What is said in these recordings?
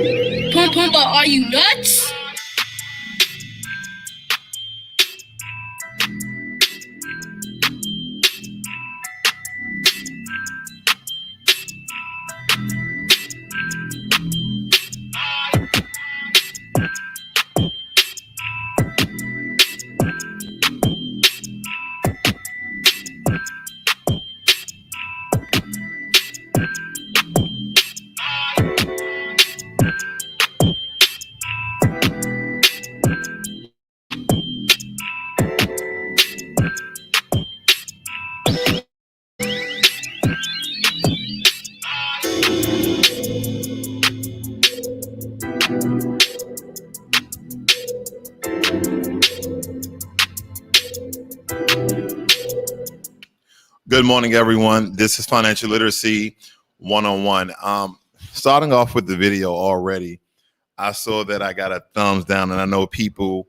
Pumba, are you nuts? Good morning, everyone. This is Financial Literacy 101. Starting off with the video already, I saw that I got a thumbs down, and I know people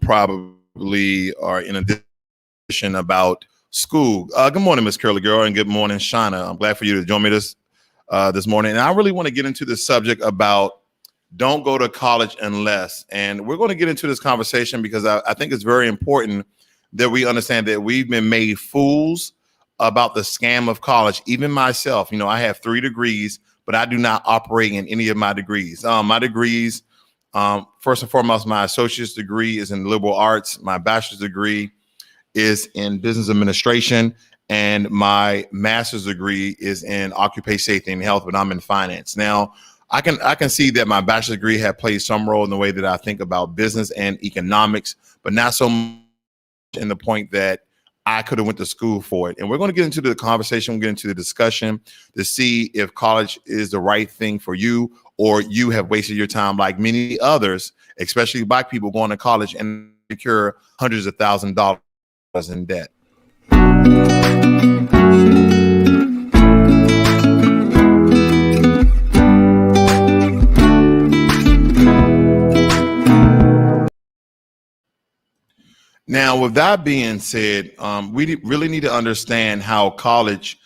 probably are in a discussion about school. Good morning, Miss Curly Girl, and good morning, Shauna. I'm glad for you to join me this morning. And I really want to get into the subject about don't go to college unless. And we're going to get into this conversation because I think it's very important that we understand that we've been made fools about the scam of college. Even myself, I have 3 degrees, but I do not operate in any of my degrees. My degrees, first and foremost, my associate's degree is in liberal arts. My bachelor's degree is in business administration, and my master's degree is in occupational safety and health, but I'm in finance. Now, I can see that my bachelor's degree had played some role in the way that I think about business and economics, but not so much in the point that I could have went to school for it. And we're going to get into the conversation, we'll get into the discussion to see if college is the right thing for you, or you have wasted your time like many others, especially Black people going to college and incur hundreds of thousands of dollars in debt. Now, with that being said, we really need to understand how college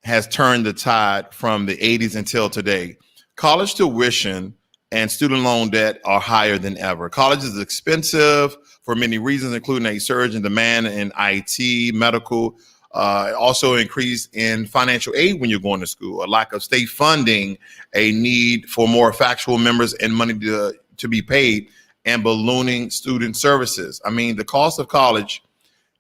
has turned the tide from the 80s until today. College tuition and student loan debt are higher than ever. College is expensive for many reasons, including a surge in demand in IT, medical, also increase in financial aid when you're going to school, a lack of state funding, a need for more factual members and money to be paid, and ballooning student services. I mean, the cost of college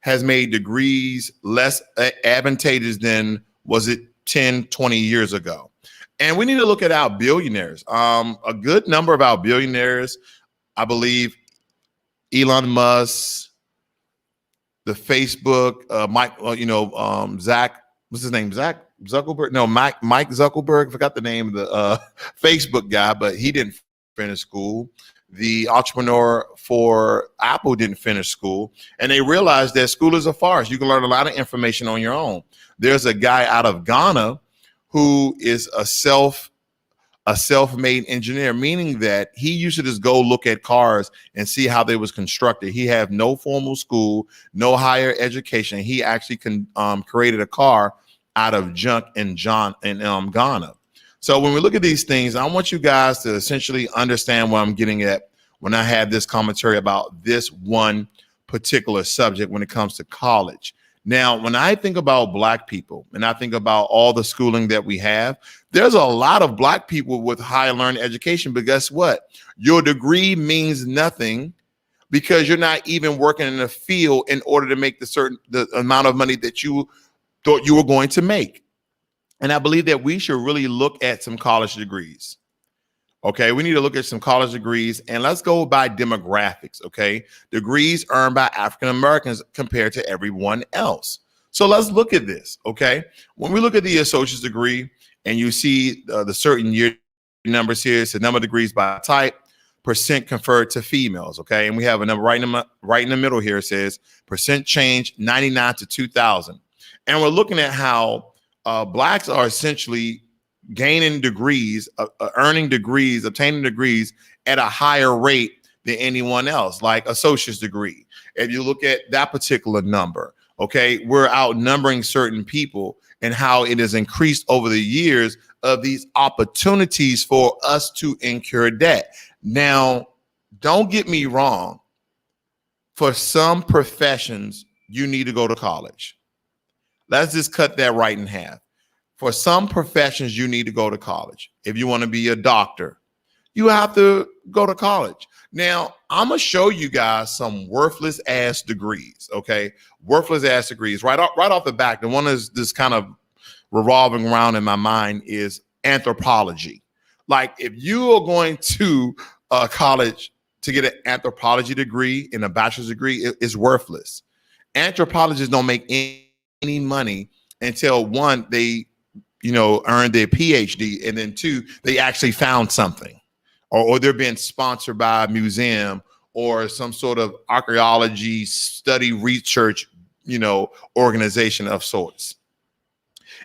has made degrees less advantageous than was it 10, 20 years ago. And we need to look at our billionaires. A good number of our billionaires, I believe, Elon Musk, the Facebook, Zach, what's his name? Zach Zuckerberg? No, Mike Zuckerberg. Forgot the name of the Facebook guy, but he didn't finish school. The entrepreneur for Apple didn't finish school, and they realized that school is a farce. You can learn a lot of information on your own. There's a guy out of Ghana who is a self-made engineer, meaning that he used to just go look at cars and see how they was constructed. He had no formal school, no higher education. He actually created a car out of junk in Ghana. So when we look at these things, I want you guys to essentially understand what I'm getting at when I have this commentary about this one particular subject when it comes to college. Now, when I think about Black people and I think about all the schooling that we have, there's a lot of Black people with higher learning education, but guess what? Your degree means nothing because you're not even working in a field in order to make the amount of money that you thought you were going to make. And I believe that we should really look at some college degrees. Okay, we need to look at some college degrees, and let's go by demographics. Okay, degrees earned by African Americans compared to everyone else. So let's look at this. Okay, when we look at the associate's degree and you see the certain year numbers here, it's the number of degrees by type, percent conferred to females. Okay, and we have a number right in the middle here. It says percent change 99 to 2000, and we're looking at how Blacks are essentially gaining degrees, earning degrees, obtaining degrees at a higher rate than anyone else, like associate's degree. If you look at that particular number, Okay, we're outnumbering certain people, and how it has increased over the years of these opportunities for us to incur debt. Now, don't get me wrong. For some professions, you need to go to college. Let's just cut that right in half. For some professions, you need to go to college. If you want to be a doctor, you have to go to college. Now, I'm going to show you guys some worthless ass degrees, okay? Worthless ass degrees. Right off the back, the one that's just kind of revolving around in my mind is anthropology. Like, if you are going to college to get an anthropology degree and a bachelor's degree, it's worthless. Anthropologists don't make any money until one, they earn their PhD, and then two, they actually found something, or they're being sponsored by a museum or some sort of archaeology study research, organization of sorts.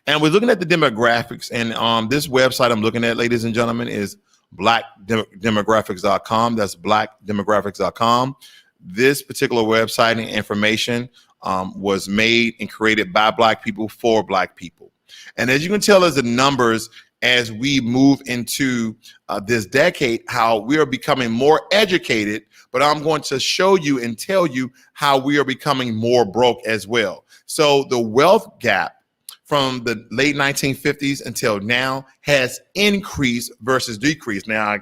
And we're looking at the demographics, and this website I'm looking at, ladies and gentlemen, is blackdemographics.com. That's blackdemographics.com. This particular website and information was made and created by Black people for Black people. And as you can tell, as the numbers, as we move into this decade, how we are becoming more educated, but I'm going to show you and tell you how we are becoming more broke as well. So the wealth gap from the late 1950s until now has increased versus decreased. Now,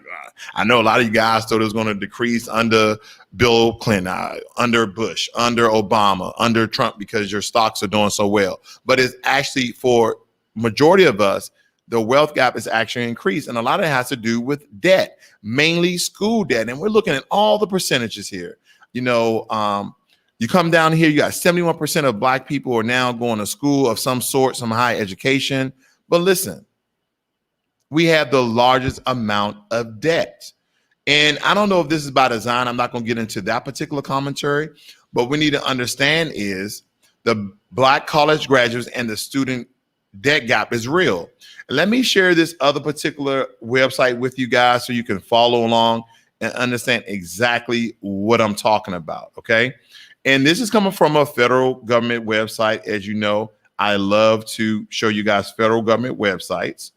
I know a lot of you guys thought it was going to decrease under Bill Clinton, under Bush, under Obama, under Trump, because your stocks are doing so well. But it's actually, for majority of us, the wealth gap is actually increased. And a lot of it has to do with debt, mainly school debt. And we're looking at all the percentages here. You come down here, you got 71% of Black people are now going to school of some sort, some high education. But listen, we have the largest amount of debt. And I don't know if this is by design. I'm not going to get into that particular commentary. But we need to understand is the Black college graduates and the student debt gap is real. Let me share this other particular website with you guys so you can follow along and understand exactly what I'm talking about, okay? And this is coming from a federal government website. As you know, I love to show you guys federal government websites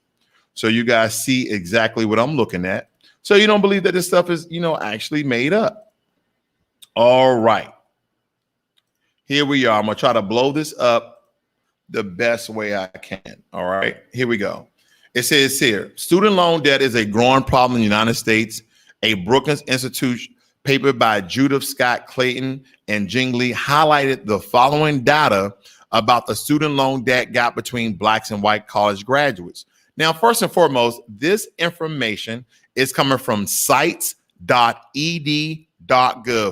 so you guys see exactly what I'm looking at, so you don't believe that this stuff is, actually made up. All right. Here we are. I'm going to try to blow this up the best way I can. All right. Here we go. It says here, student loan debt is a growing problem in the United States. A Brookings Institute paper by Judith Scott Clayton and Jingley highlighted the following data about the student loan debt gap between Blacks and white college graduates. Now, first and foremost, this information is coming from sites.ed.gov.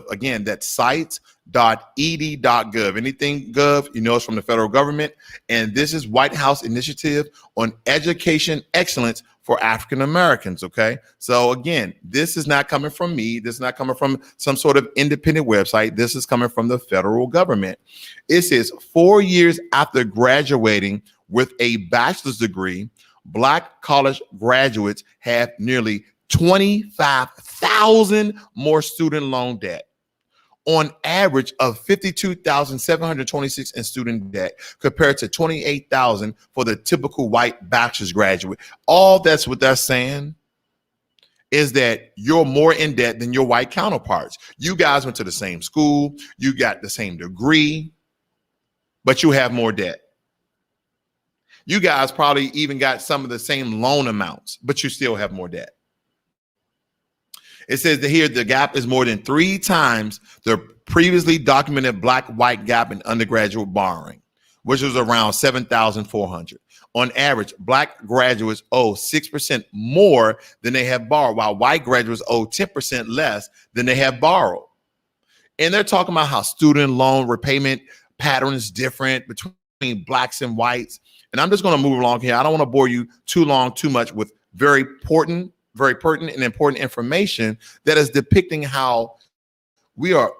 Again, that's sites.ed.gov. Anything gov, it's from the federal government. And this is White House Initiative on Education Excellence for African Americans, okay? So again, this is not coming from me. This is not coming from some sort of independent website. This is coming from the federal government. It says 4 years after graduating with a bachelor's degree, Black college graduates have nearly 25,000 more student loan debt, on average of 52,726 in student debt, compared to 28,000 for the typical white bachelor's graduate. All that's what that's saying is that you're more in debt than your white counterparts. You guys went to the same school, you got the same degree, but you have more debt. You guys probably even got some of the same loan amounts, but you still have more debt. It says that here the gap is more than 3 times the previously documented Black-white gap in undergraduate borrowing, which was around 7,400. On average, Black graduates owe 6% more than they have borrowed, while white graduates owe 10% less than they have borrowed. And they're talking about how student loan repayment patterns different between Blacks and whites. And I'm just going to move along here. I don't want to bore you too much with very pertinent and important information that is depicting how we are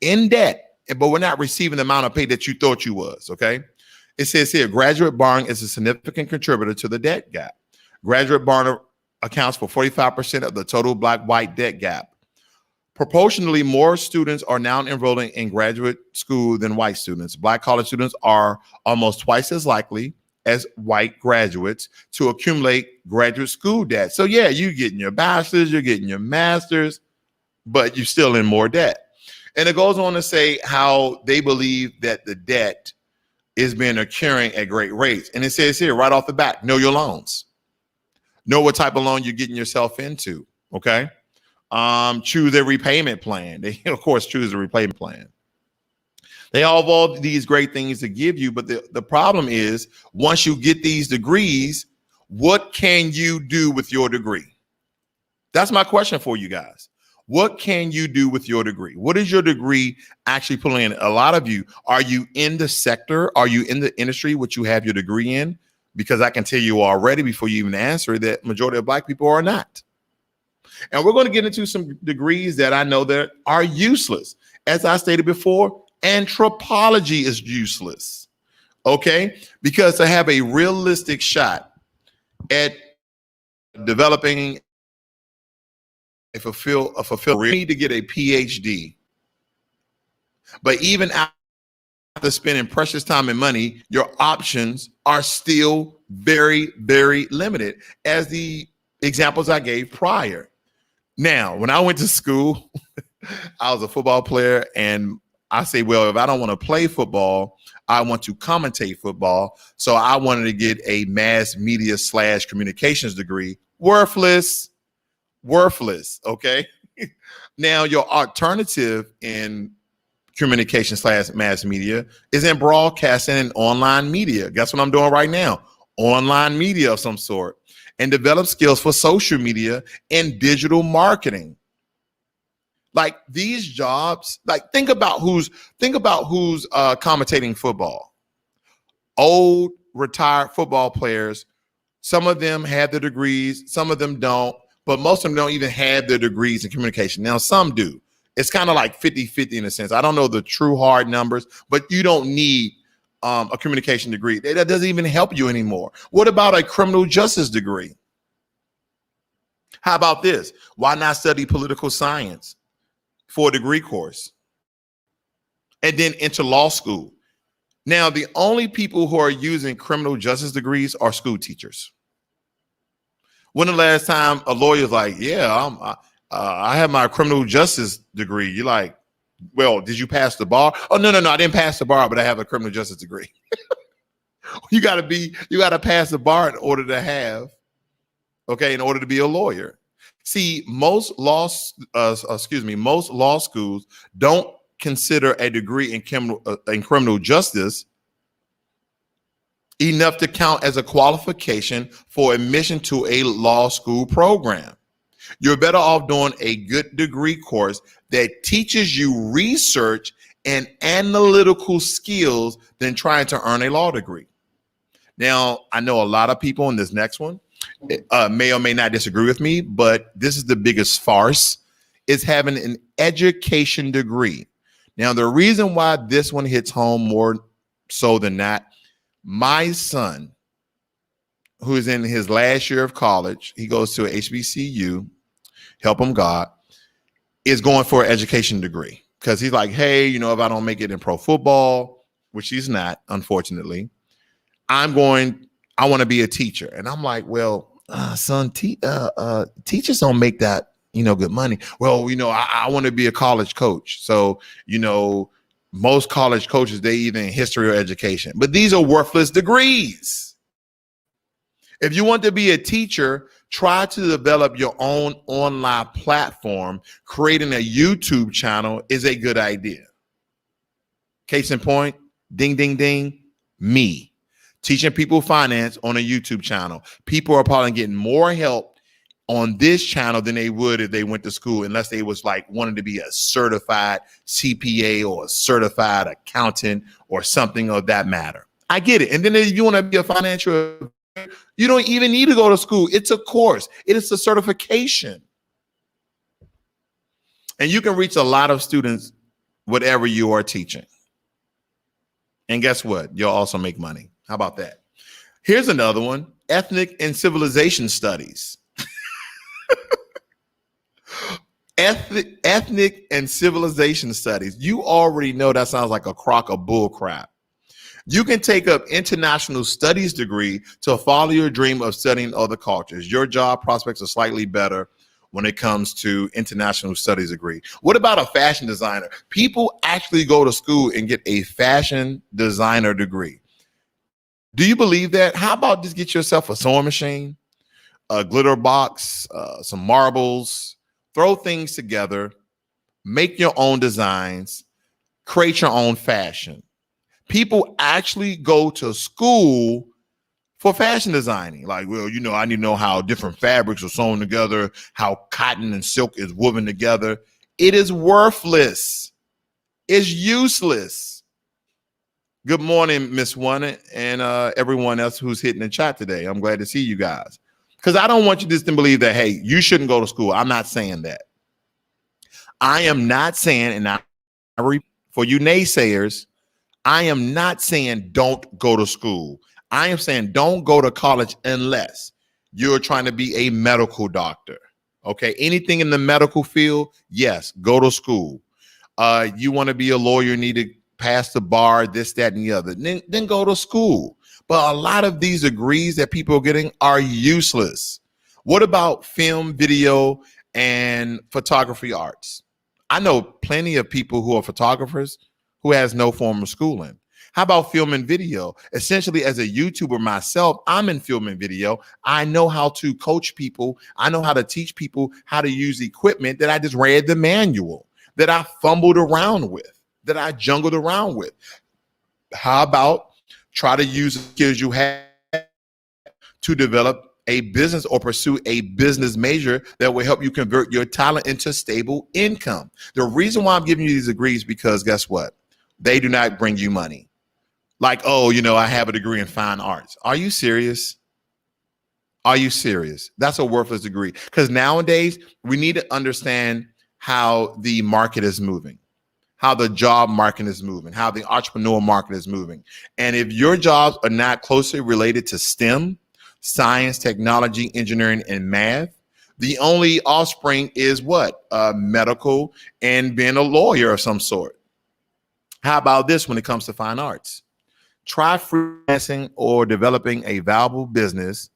in debt, but we're not receiving the amount of pay that you thought you was, okay? It says here, graduate borrowing is a significant contributor to the debt gap. Graduate borrowing accounts for 45% of the total Black-white debt gap. Proportionally, more students are now enrolling in graduate school than white students. Black college students are almost twice as likely as white graduates to accumulate graduate school debt. So yeah, you're getting your bachelor's, you're getting your master's, but you're still in more debt. And it goes on to say how they believe that the debt is being occurring at great rates. And it says here right off the bat, know your loans. Know what type of loan you're getting yourself into, okay? Choose a repayment plan. They, of course, choose a repayment plan. They all have all these great things to give you, but the problem is once you get these degrees, what can you do with your degree? That's my question for you guys. What can you do with your degree? What is your degree actually pulling in? A lot of you, are you in the sector? Are you in the industry which you have your degree in? Because I can tell you already before you even answer that majority of Black people are not. And we're going to get into some degrees that I know that are useless. As I stated before, anthropology is useless, okay? Because to have a realistic shot at developing a fulfill you need to get a PhD. But even after spending precious time and money, your options are still very, very limited, as the examples I gave prior. Now, when I went to school, I was a football player, and I say, well, if I don't want to play football, I want to commentate football. So I wanted to get a mass media / communications degree. Worthless, okay? Now, your alternative in communication / mass media is in broadcasting and online media. Guess what I'm doing right now? Online media of some sort. And develop skills for social media and digital marketing. Like these jobs, like think about who's commentating football. Old retired football players. Some of them have the degrees, some of them don't, but most of them don't even have their degrees in communication. Now, some do. It's kind of like 50-50 in a sense. I don't know the true hard numbers, but you don't need a communication degree. That doesn't even help you anymore. What about a criminal justice degree? How about this? Why not study political science for a degree course and then enter law school? Now, the only people who are using criminal justice degrees are school teachers. When the last time a lawyer's like, yeah, I have my criminal justice degree. You're like, well, did you pass the bar? Oh, no, I didn't pass the bar, but I have a criminal justice degree. You got to pass the bar in order to have, okay, in order to be a lawyer. See, most law schools don't consider a degree in criminal justice enough to count as a qualification for admission to a law school program. You're better off doing a good degree course that teaches you research and analytical skills than trying to earn a law degree. Now, I know a lot of people in this next one may or may not disagree with me, but this is the biggest farce, is having an education degree. Now, the reason why this one hits home more so than not, my son, who is in his last year of college, he goes to HBCU, help him God, is going for an education degree because he's like, hey, if I don't make it in pro football, which he's not, unfortunately, I want to be a teacher. And I'm like, well, son, teachers don't make that, good money. Well, I want to be a college coach. So, most college coaches, they either in history or education, but these are worthless degrees. If you want to be a teacher, try to develop your own online platform. Creating a YouTube channel is a good idea. Case in point, ding, ding, ding, me. Teaching people finance on a YouTube channel. People are probably getting more help on this channel than they would if they went to school, unless they was like wanting to be a certified CPA or a certified accountant or something of that matter. I get it. And then if you want to be a financial, you don't even need to go to school. It's a course. It is a certification. And you can reach a lot of students, whatever you are teaching. And guess what? You'll also make money. How about that? Here's another one, ethnic and civilization studies. Ethnic and civilization studies. You already know that sounds like a crock of bull crap. You can take up international studies degree to follow your dream of studying other cultures. Your job prospects are slightly better when it comes to international studies degree. What about a fashion designer? People actually go to school and get a fashion designer degree. Do you believe that? How about just get yourself a sewing machine, a glitter box, some marbles, throw things together, make your own designs, create your own fashion. People actually go to school for fashion designing. Like, well, I need to know how different fabrics are sewn together, how cotton and silk is woven together. It is worthless. It's useless. Good morning, Miss One, and everyone else who's hitting the chat today. I'm glad to see you guys. Because I don't want you just to believe that, hey, you shouldn't go to school. I'm not saying that. I am not saying, and for you naysayers, I am not saying don't go to school. I am saying don't go to college unless you're trying to be a medical doctor. Okay. Anything in the medical field, yes, go to school. You want to be a lawyer, need to pass the bar, this, that, and the other. Then go to school. But a lot of these degrees that people are getting are useless. What about film, video, and photography arts? I know plenty of people who are photographers who has no formal schooling. How about film and video? Essentially, as a YouTuber myself, I'm in film and video. I know how to coach people. I know how to teach people how to use equipment that I just read the manual, that I fumbled around with, that I jungled around with. How about try to use the skills you have to develop a business or pursue a business major that will help you convert your talent into stable income. The reason why I'm giving you these degrees, because guess what? They do not bring you money. Like, oh, I have a degree in fine arts. Are you serious? Are you serious? That's a worthless degree. Because nowadays we need to understand how the market is moving, how the job market is moving, how the entrepreneur market is moving. And if your jobs are not closely related to STEM, science, technology, engineering, and math, the only offspring is what? Medical and being a lawyer of some sort. How about this when it comes to fine arts? Try freelancing or developing a valuable business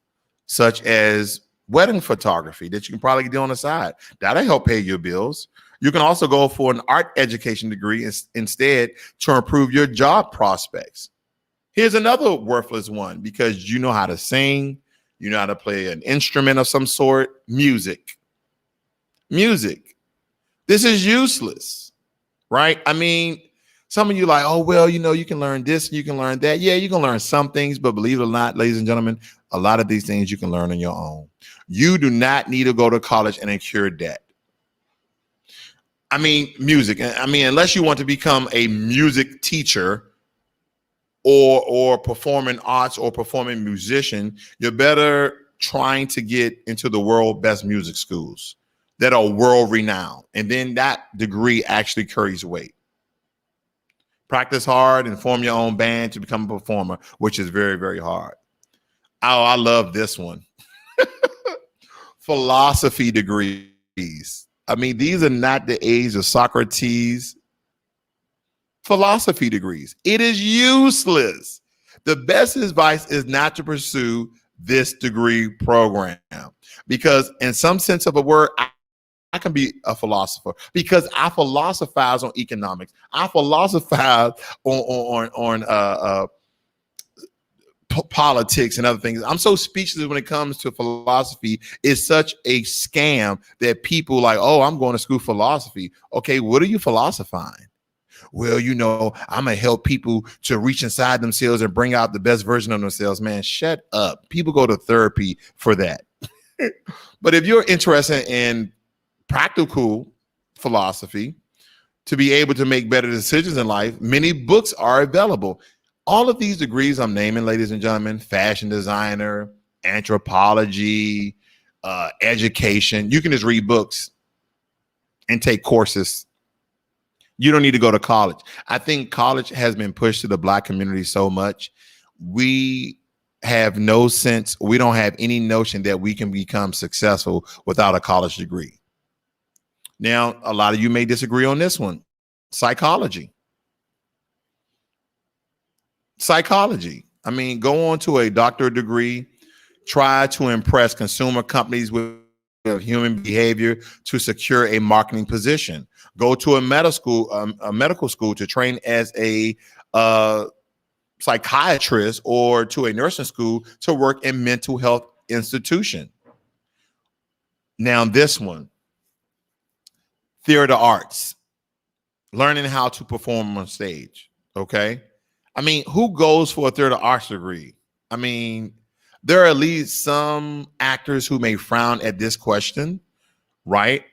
such as wedding photography that you can probably do on the side. That'll help pay your bills. You can also go for an art education degree instead to improve your job prospects. Here's another worthless one, because you know how to sing, you know how to play an instrument of some sort. Music. This is useless, right? I mean, some of you like, oh, well, you can learn this, you can learn that. Yeah, you can learn some things, but believe it or not, ladies and gentlemen, a lot of these things you can learn on your own. You do not need to go to college and incur debt. I mean, music. I mean, unless you want to become a music teacher or performing arts or performing musician, you're better trying to get into the world best music schools that are world renowned. And then that degree actually carries weight. Practice hard and form your own band to become a performer, which is very, very hard. Oh, I love this one. Philosophy degrees. I mean, these are not the age of Socrates. Philosophy degrees. It is useless. The best advice is not to pursue this degree program, because in some sense of a word, I can be a philosopher because I philosophize on economics. I philosophize on politics and other things. I'm so speechless when it comes to philosophy. It's such a scam that people like, oh, I'm going to school philosophy. Okay, what are you philosophizing? Well, I'm going to help people to reach inside themselves and bring out the best version of themselves. Man, shut up. People go to therapy for that. But if you're interested in practical philosophy to be able to make better decisions in life, many books are available. All of these degrees I'm naming, ladies and gentlemen, fashion designer, anthropology, education, you can just read books and take courses. You don't need to go to college. I think college has been pushed to the Black community so much. We have no sense. We don't have any notion that we can become successful without a college degree. Now, a lot of you may disagree on this one. Psychology. I mean, go on to a doctorate degree, try to impress consumer companies with human behavior to secure a marketing position. Go to a medical school to train as a psychiatrist, or to a nursing school to work in mental health institution. Now, this one, theater arts, learning how to perform on stage. Okay. I mean, who goes for a theater arts degree? I mean, there are at least some actors who may frown at this question, right?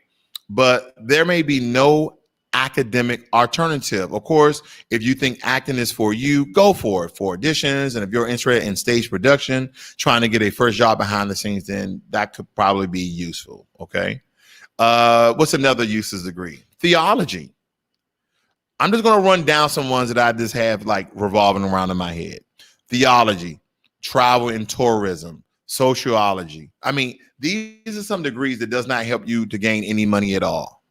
But there may be no academic alternative. Of course, if you think acting is for you, go for it for auditions. And if you're interested in stage production, trying to get a first job behind the scenes, then that could probably be useful. Okay. What's another useless degree? Theology. I'm just going to run down some ones that I just have like revolving around in my head. Theology, travel and tourism, sociology. I mean, these are some degrees that does not help you to gain any money at all.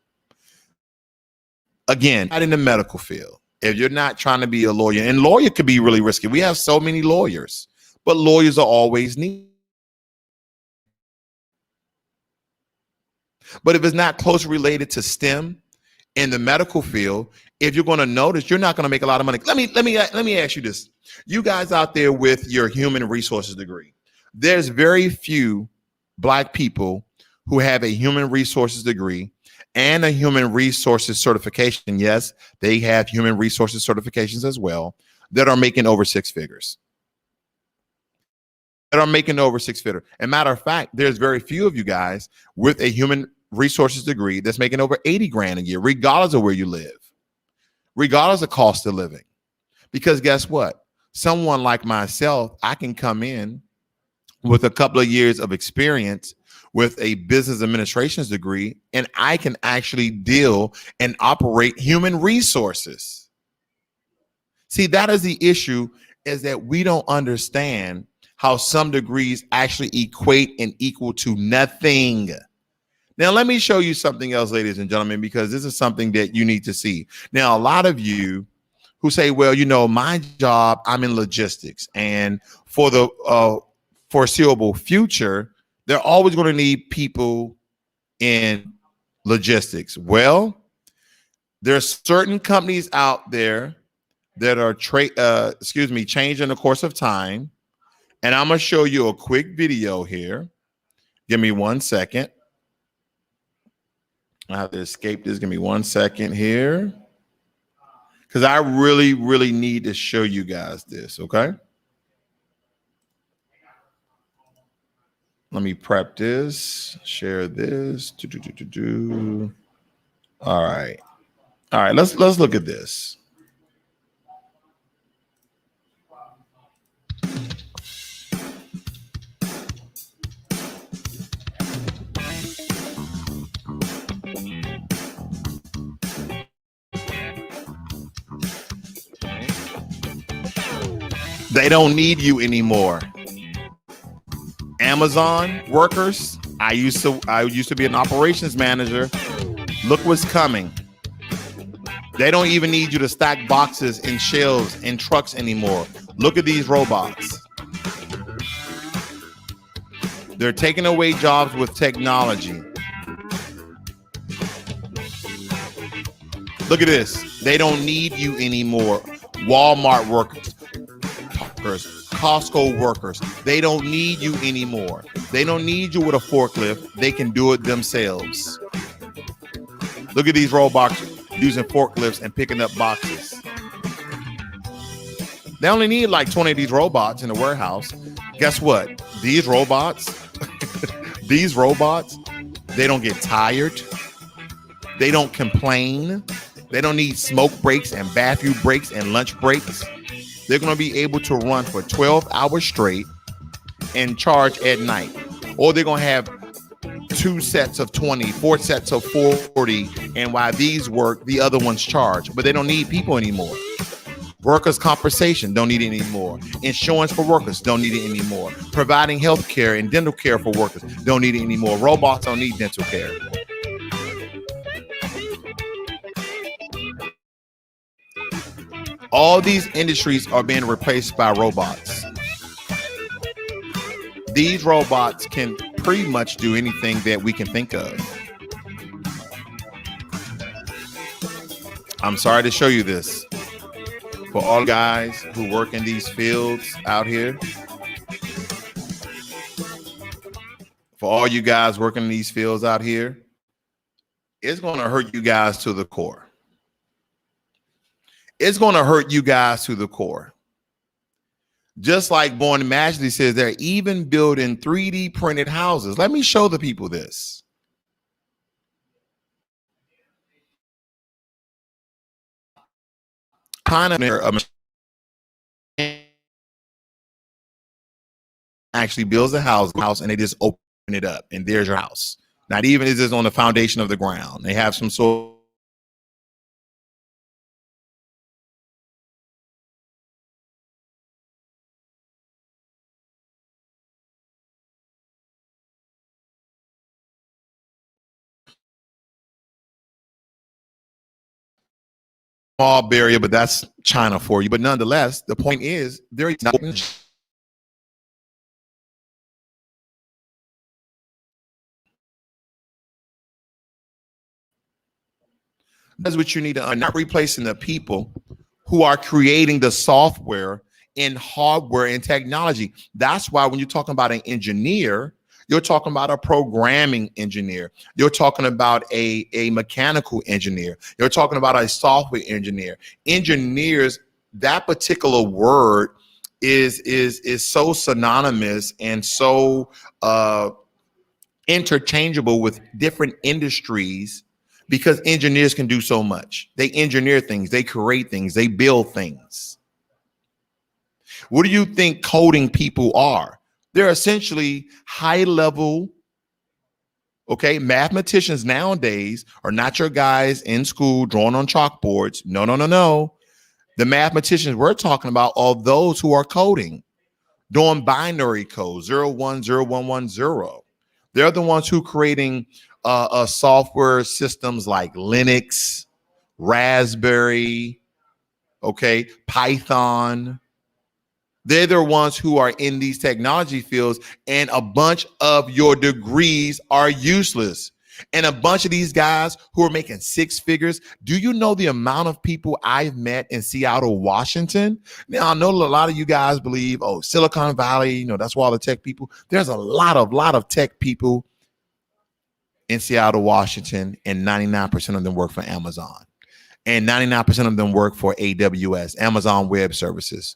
Again, not in the medical field. If you're not trying to be a lawyer, and lawyer could be really risky. We have so many lawyers, but lawyers are always needed. But if it's not closely related to STEM in the medical field, if you're going to notice, you're not going to make a lot of money. Let me ask you this. You guys out there with your human resources degree, there's very few Black people who have a human resources degree and a human resources certification. Yes, they have human resources certifications as well, that are making over six figures. And matter of fact, there's very few of you guys with a human resources degree that's making over 80 grand a year, regardless of where you live, regardless of cost of living. Because guess what? Someone like myself, I can come in with a couple of years of experience with a business administration's degree, and I can actually deal and operate human resources. See, that is the issue, is that we don't understand how some degrees actually equate and equal to nothing. Now, let me show you something else, ladies and gentlemen, because this is something that you need to see. Now, a lot of you who say, well, you know, my job, I'm in logistics, and for the foreseeable future, they're always going to need people in logistics. Well, there's certain companies out there that are changing the course of time. And I'm going to show you a quick video here. Give me 1 second. I have to escape this. Give me 1 second here, because I really, really need to show you guys this. Okay. Let me prep this, share this. All right. Let's look at this. They don't need you anymore. Amazon workers, I used to be an operations manager. Look what's coming. They don't even need you to stack boxes in shelves in trucks anymore. Look at these robots. They're taking away jobs with technology. Look at this. They don't need you anymore. Walmart workers, Costco workers, they don't need you anymore. They don't need you with a forklift. They can do it themselves. Look at these robots using forklifts and picking up boxes. They only need like 20 of these robots in the warehouse. Guess what? These robots, they don't get tired. They don't complain. They don't need smoke breaks and bathroom breaks and lunch breaks. They're going to be able to run for 12 hours straight and charge at night. Or they're going to have 2 sets of 20, 4 sets of 40. And while these work, the other ones charge. But they don't need people anymore. Workers' compensation, don't need it anymore. Insurance for workers, don't need it anymore. Providing health care and dental care for workers, don't need it anymore. Robots don't need dental care. All these industries are being replaced by robots. These robots can pretty much do anything that we can think of. I'm sorry to show you this. For all guys who work in these fields out here, for all you guys working in these fields out here, it's going to hurt you guys to the core. It's going to hurt you guys to the core. Just like Born Majesty says, they're even building 3D printed houses. Let me show the people this. Chyna actually builds a house and they just open it up and there's your house. Not even is this on the foundation of the ground. They have some sort small barrier, but that's China for you. But nonetheless, the point is there is nothing. That's what you need to not replacing the people who are creating the software and hardware and technology. That's why when you're talking about an engineer, you're talking about a programming engineer. You're talking about a mechanical engineer. You're talking about a software engineer. Engineers, that particular word is so synonymous and so interchangeable with different industries because engineers can do so much. They engineer things, they create things, they build things. What do you think coding people are? They're essentially high level, okay, mathematicians nowadays are not your guys in school drawing on chalkboards. No, no, no, no. The mathematicians we're talking about are those who are coding, doing binary code, 010110. They're the ones who creating software systems like Linux, Raspberry, okay, Python. They're the ones who are in these technology fields, and a bunch of your degrees are useless. And a bunch of these guys who are making six figures, do you know the amount of people I've met in Seattle, Washington? Now, I know a lot of you guys believe, oh, Silicon Valley, you know, that's where all the tech people. There's a lot of tech people in Seattle, Washington, and 99% of them work for Amazon. And 99% of them work for AWS, Amazon Web Services.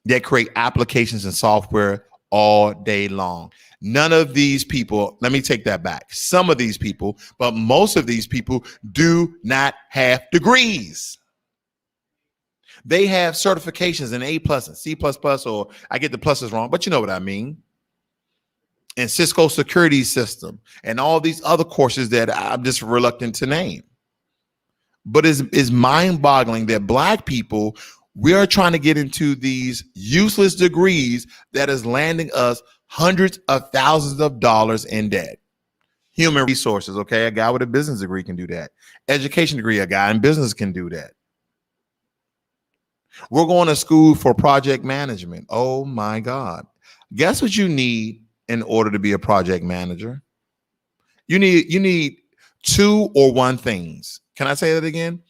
They create applications and software all day long. None of these people, let me take that back. Some of these people, but most of these people do not have degrees. They have certifications in A+ and C++, or I get the pluses wrong, but you know what I mean. And Cisco security system and all these other courses that I'm just reluctant to name. But it's mind-boggling that Black people, we are trying to get into these useless degrees that is landing us hundreds of thousands of dollars in debt. Human resources, okay? A guy with a business degree can do that. Education degree, a guy in business can do that. We're going to school for project management. Oh my God. Guess what you need in order to be a project manager? You need two or one things. Can I say that again?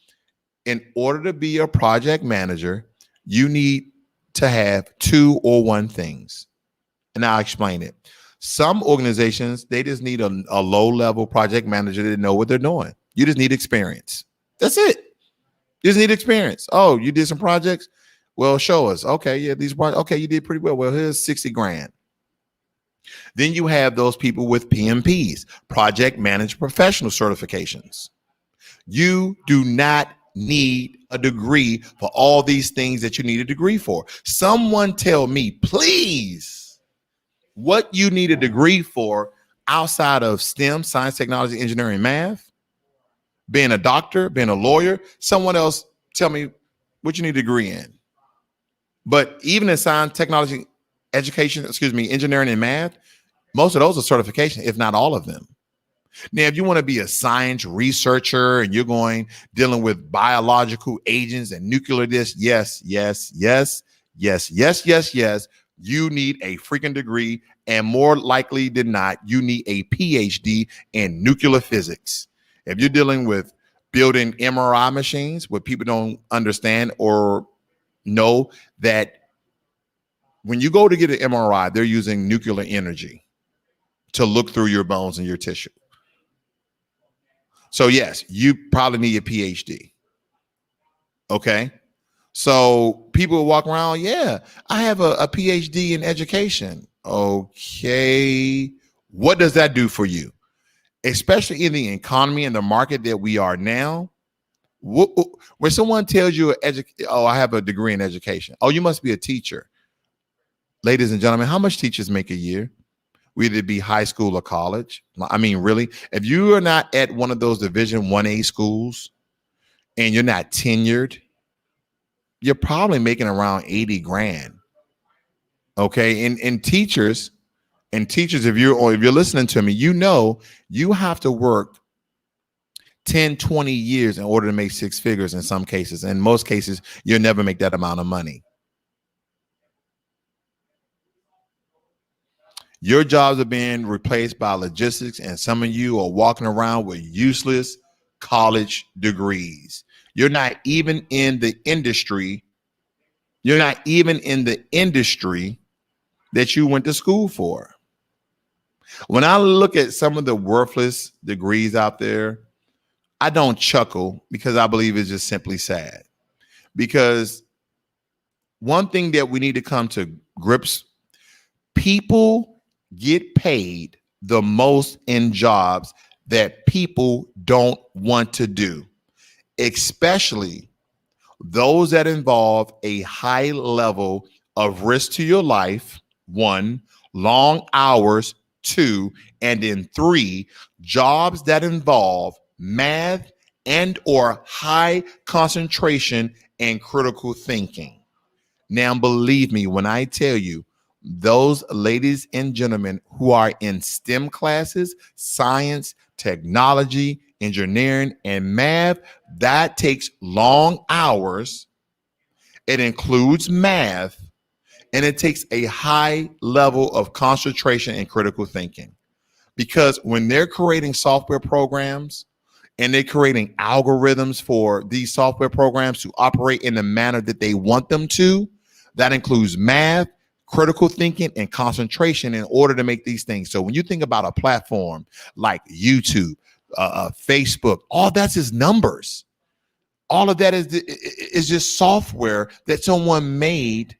In order to be a project manager, you need to have two or one things. And I'll explain it. Some organizations, they just need a low-level project manager to know what they're doing. You just need experience. That's it. You just need experience. Oh, you did some projects? Well, show us. Okay, yeah, these projects. Okay, you did pretty well. Well, here's 60 grand. Then you have those people with PMPs, project manager professional certifications. You do not need a degree for all these things that you need a degree for. Someone tell me, please, what you need a degree for outside of STEM, science, technology, engineering, math, being a doctor, being a lawyer. Someone else tell me what you need a degree in. But even in science, technology, education, engineering and math, most of those are certification, if not all of them. Now, if you want to be a science researcher and you're dealing with biological agents and nuclear this, yes, you need a freaking degree. And more likely than not, you need a PhD in nuclear physics. If you're dealing with building MRI machines, what people don't understand or know, that when you go to get an MRI, they're using nuclear energy to look through your bones and your tissue. So yes, you probably need a PhD. Okay. So people walk around, yeah, I have a PhD in education. Okay. What does that do for you? Especially in the economy and the market that we are now. When someone tells you, oh, I have a degree in education. Oh, you must be a teacher. Ladies and gentlemen, how much teachers make a year? Whether it be high school or college. I mean, really, if you are not at one of those Division 1A schools and you're not tenured, you're probably making around 80 grand. Okay. And teachers, if you're listening to me, you have to work 10, 20 years in order to make six figures in some cases. In most cases, you'll never make that amount of money. Your jobs are being replaced by logistics, and some of you are walking around with useless college degrees. You're not even in the industry. You're not even in the industry that you went to school for. When I look at some of the worthless degrees out there, I don't chuckle because I believe it's just simply sad. Because one thing that we need to come to grips, people get paid the most in jobs that people don't want to do, especially those that involve a high level of risk to your life, 1, long hours, 2, and then 3, jobs that involve math and or high concentration and critical thinking. Now, believe me when I tell you, those ladies and gentlemen who are in STEM classes, science, technology, engineering, and math, that takes long hours. It includes math, and it takes a high level of concentration and critical thinking. Because when they're creating software programs and they're creating algorithms for these software programs to operate in the manner that they want them to, that includes math, critical thinking, and concentration in order to make these things. So when you think about a platform like YouTube, Facebook, all that's just numbers. All of that is just software that someone made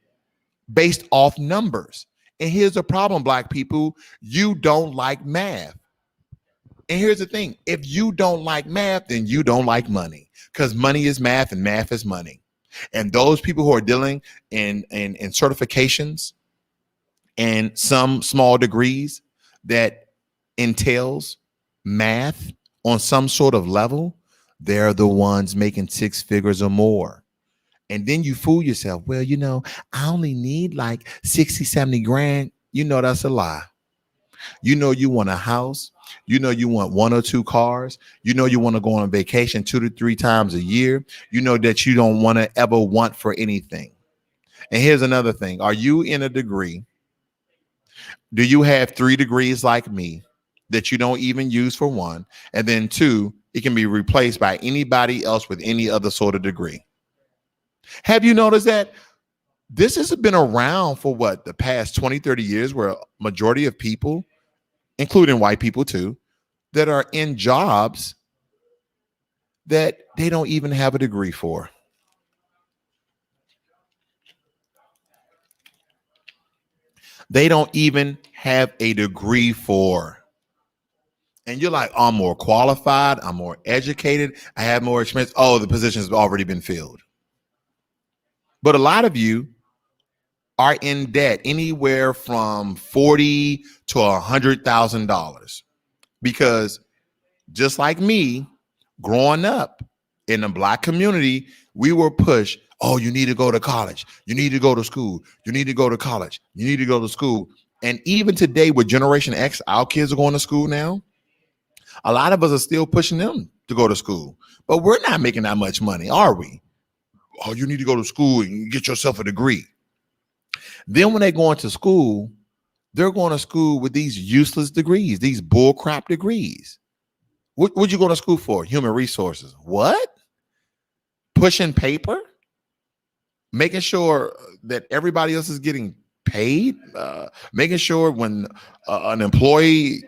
based off numbers. And here's the problem, Black people, you don't like math. And here's the thing, if you don't like math, then you don't like money, because money is math and math is money. And those people who are dealing in certifications and some small degrees that entails math on some sort of level, they're the ones making six figures or more. And then you fool yourself. Well, I only need like 60, 70 grand. That's a lie. You want a house. You want 1 or 2 cars. You want to go on vacation 2 to 3 times a year. That you don't want to ever want for anything. And here's another thing. Are you in a degree? Do you have 3 degrees like me that you don't even use for 1? And then 2, it can be replaced by anybody else with any other sort of degree. Have you noticed that this has been around for the past 20, 30 years, where majority of people, including white people too, that are in jobs that they don't even have a degree for? They don't even have a degree for. And you're like, I'm more qualified, I'm more educated, I have more experience. Oh, the position has already been filled. But a lot of you are in debt anywhere from $40,000 to $100,000, because just like me, growing up in the Black community, we were pushed. Oh, you need to go to college. You need to go to school. You need to go to college. You need to go to school. And even today with Generation X, our kids are going to school now. A lot of us are still pushing them to go to school, but we're not making that much money, are we? Oh, you need to go to school and get yourself a degree. Then when they go into school, they're going to school with these useless degrees, these bullcrap degrees. What you going to school for? Human resources. What? Pushing paper? Making sure that everybody else is getting paid? Making sure when an employee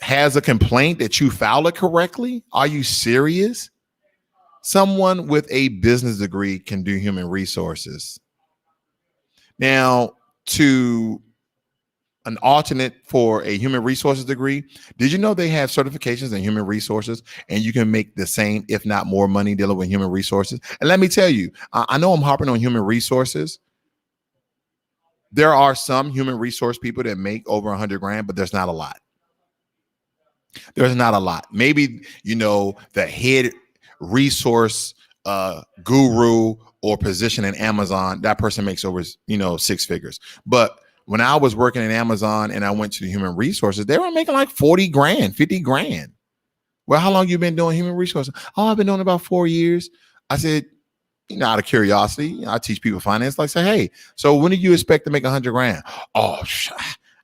has a complaint that you file it correctly? Are you serious? Someone with a business degree can do human resources. Now, to an alternate for a human resources degree, did you know they have certifications in human resources and you can make the same, if not more money dealing with human resources? And let me tell you, I know I'm harping on human resources. There are some human resource people that make over 100 grand, but there's not a lot. There's not a lot. Maybe, the head resource guru or position in Amazon, that person makes over, 6 figures. But when I was working in Amazon and I went to the human resources, they were making like 40 grand, 50 grand. Well, how long you been doing human resources? Oh, I've been doing about 4 years. I said, out of curiosity, I teach people finance. Like, say, hey, so when do you expect to make 100 grand? Oh,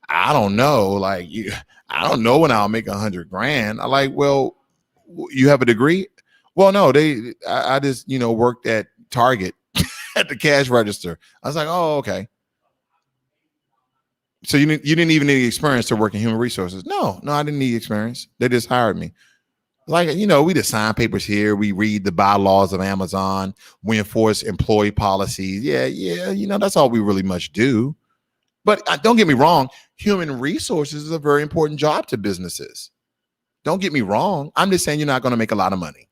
I don't know. I don't know when I'll make 100 grand. I like, well, you have a degree? Well, no, I just, worked at Target at the cash register. I was like, oh, okay. So you didn't even need experience to work in human resources? No, I didn't need experience. They just hired me. Like, we just sign papers here. We read the bylaws of Amazon. We enforce employee policies. Yeah. That's all we really much do. But don't get me wrong. Human resources is a very important job to businesses. Don't get me wrong. I'm just saying you're not going to make a lot of money.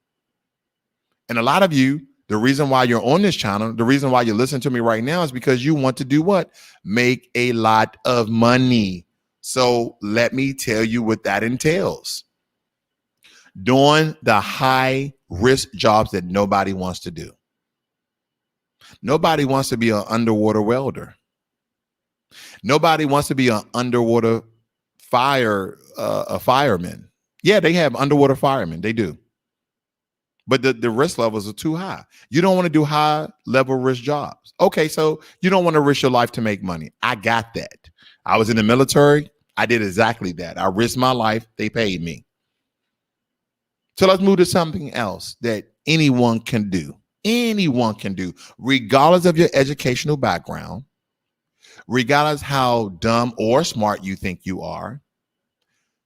And a lot of you, the reason why you're on this channel, the reason why you're listening to me right now is because you want to do what? Make a lot of money. So let me tell you what that entails. Doing the high risk jobs that nobody wants to do. Nobody wants to be an underwater welder. Nobody wants to be an underwater a fireman. Yeah, they have underwater firemen. They do. But the risk levels are too high. You don't want to do high level risk jobs. Okay, so you don't want to risk your life to make money. I got that. I was in the military. I did exactly that. I risked my life. They paid me. So let's move to something else that anyone can do. Anyone can do, regardless of your educational background, regardless how dumb or smart you think you are.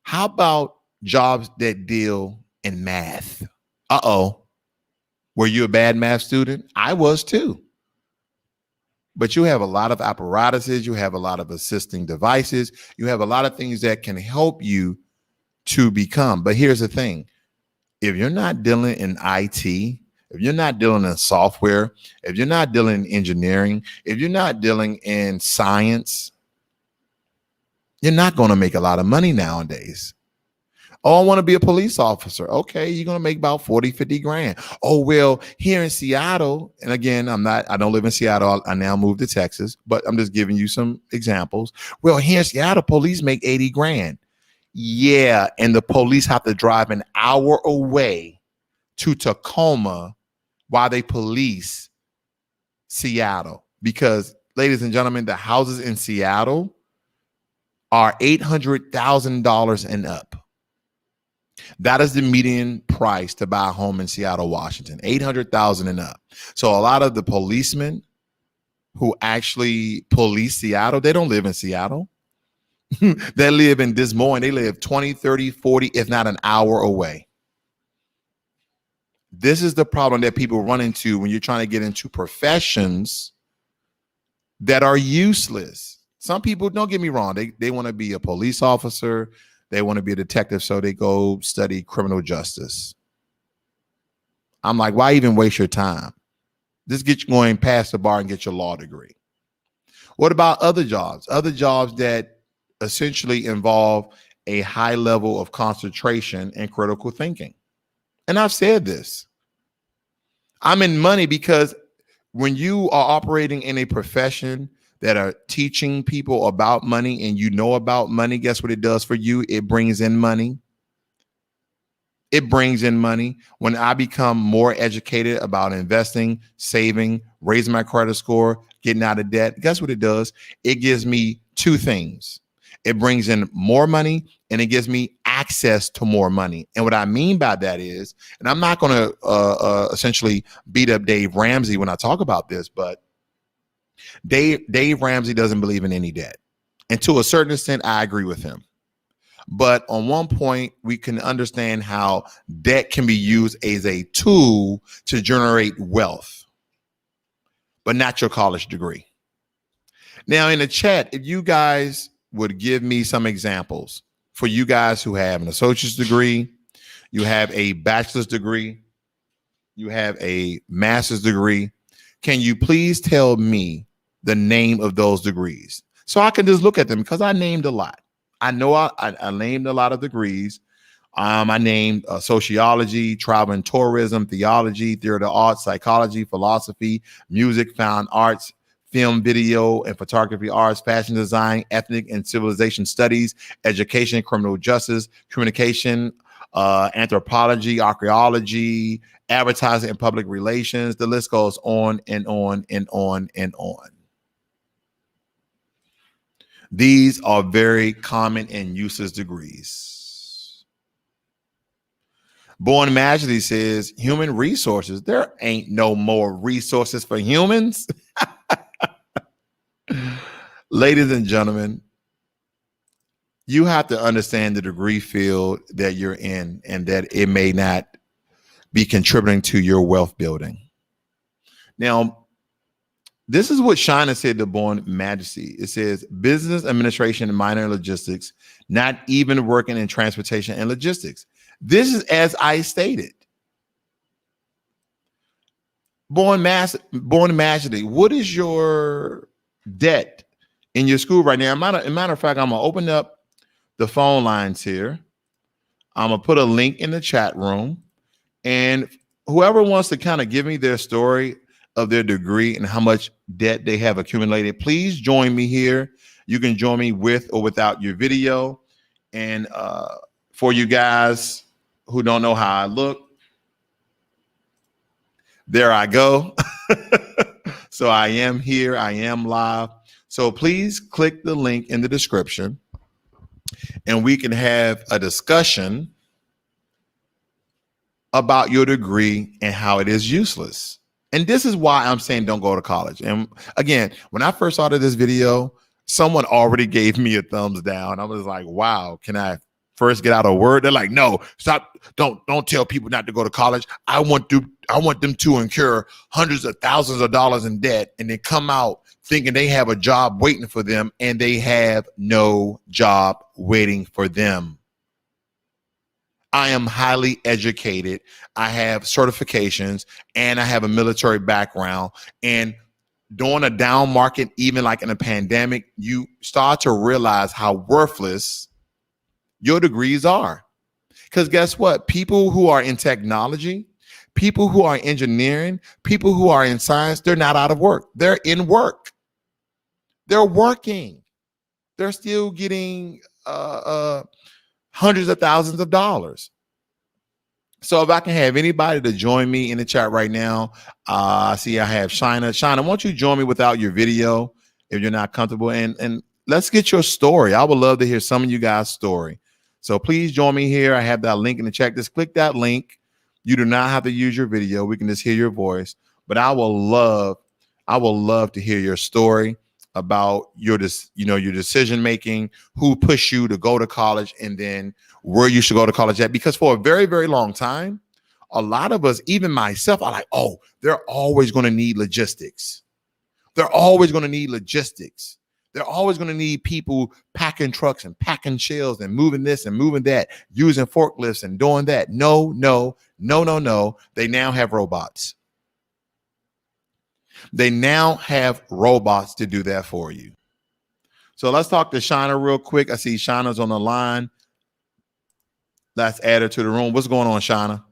How about jobs that deal in math? Were you a bad math student? I was too. But you have a lot of apparatuses. You have a lot of assisting devices. You have a lot of things that can help you to become. But here's the thing. If you're not dealing in IT, if you're not dealing in software, if you're not dealing in engineering, if you're not dealing in science, you're not going to make a lot of money nowadays. Oh, I want to be a police officer. Okay, you're going to make about 40, 50 grand. Oh, well, here in Seattle, and again, I don't live in Seattle. I now moved to Texas, but I'm just giving you some examples. Well, here in Seattle, police make 80 grand. Yeah, and the police have to drive an hour away to Tacoma while they police Seattle. Because, ladies and gentlemen, the houses in Seattle are $800,000 and up. That is the median price to buy a home in Seattle, Washington, $800,000 and up. So a lot of the policemen who actually police Seattle, they don't live in Seattle. They live in Des Moines. They live 20, 30, 40, if not an hour away. This is the problem that people run into when you're trying to get into professions that are useless. Some people, don't get me wrong, they want to be a police officer. They want to be a detective, so they go study criminal justice. I'm like, why even waste your time? Just get you going past the bar and get your law degree. What about other jobs? Other jobs that essentially involve a high level of concentration and critical thinking. And I've said this. I'm in money because when you are operating in a profession that are teaching people about money and you know about money, guess what it does for you? It brings in money. It brings in money. When I become more educated about investing, saving, raising my credit score, getting out of debt, guess what it does? It gives me two things. It brings in more money and it gives me access to more money. And what I mean by that is, and I'm not going to essentially beat up Dave Ramsey when I talk about this, but Dave Ramsey doesn't believe in any debt. And to a certain extent, I agree with him. But on one point, we can understand how debt can be used as a tool to generate wealth, but not your college degree. Now, in the chat, if you guys would give me some examples for you guys who have an associate's degree, you have a bachelor's degree, you have a master's degree, can you please tell me the name of those degrees so I can just look at them, because I named a lot. I know I named a lot of degrees. I named sociology, travel and tourism, theology, theater of the arts, psychology, philosophy, music, fine arts, film, video, and photography arts, fashion design, ethnic and civilization studies, education, criminal justice, communication, anthropology, archaeology, advertising and public relations. The list goes on and on and on and on. These are very common and useless degrees. Born Majesty says, human resources. There ain't no more resources for humans. Ladies and gentlemen, you have to understand the degree field that you're in and that it may not be contributing to your wealth building. Now, this is what Chyna said to Born Majesty. It says, business administration and minor in logistics, not even working in transportation and logistics. This is as I stated. Born Majesty, what is your debt in your school right now? As a matter of fact, I'm going to open up the phone lines here. I'm going to put a link in the chat room. And whoever wants to kind of give me their story of their degree and how much debt they have accumulated, please join me here. You can join me with or without your video. And for you guys who don't know how I look, there I go. So I am here. I am live. So please click the link in the description and we can have a discussion about your degree and how it is useless. And this is why I'm saying don't go to college. And again, when I first started this video, someone already gave me a thumbs down. I was like, wow, can I first get out a word? They're like, no, stop. Don't tell people not to go to college. I want them to incur hundreds of thousands of dollars in debt and then come out thinking they have a job waiting for them, and they have no job waiting for them. I am highly educated. I have certifications and I have a military background. And during a down market, even like in a pandemic, you start to realize how worthless your degrees are. Because guess what? People who are in technology, people who are in engineering, people who are in science, they're not out of work. They're in work. They're working. They're still getting hundreds of thousands of dollars. So if I can have anybody to join me in the chat right now, I see I have Chyna. Chyna, won't you join me without your video if you're not comfortable? And let's get your story. I would love to hear some of you guys' story. So please join me here. I have that link in the chat. Just click that link. You do not have to use your video. We can just hear your voice. But I will love to hear your story about your decision making, who pushed you to go to college, and then where you should go to college at. Because for a very, very long time, a lot of us, even myself, are like, oh, they're always going to need logistics. They're always going to need logistics. They're always going to need people packing trucks and packing shells and moving this and moving that, using forklifts and doing that. No. They now have robots. They now have robots to do that for you. So let's talk to Chyna real quick. I see Shauna's on the line. Let's add her to the room. What's going on, Chyna?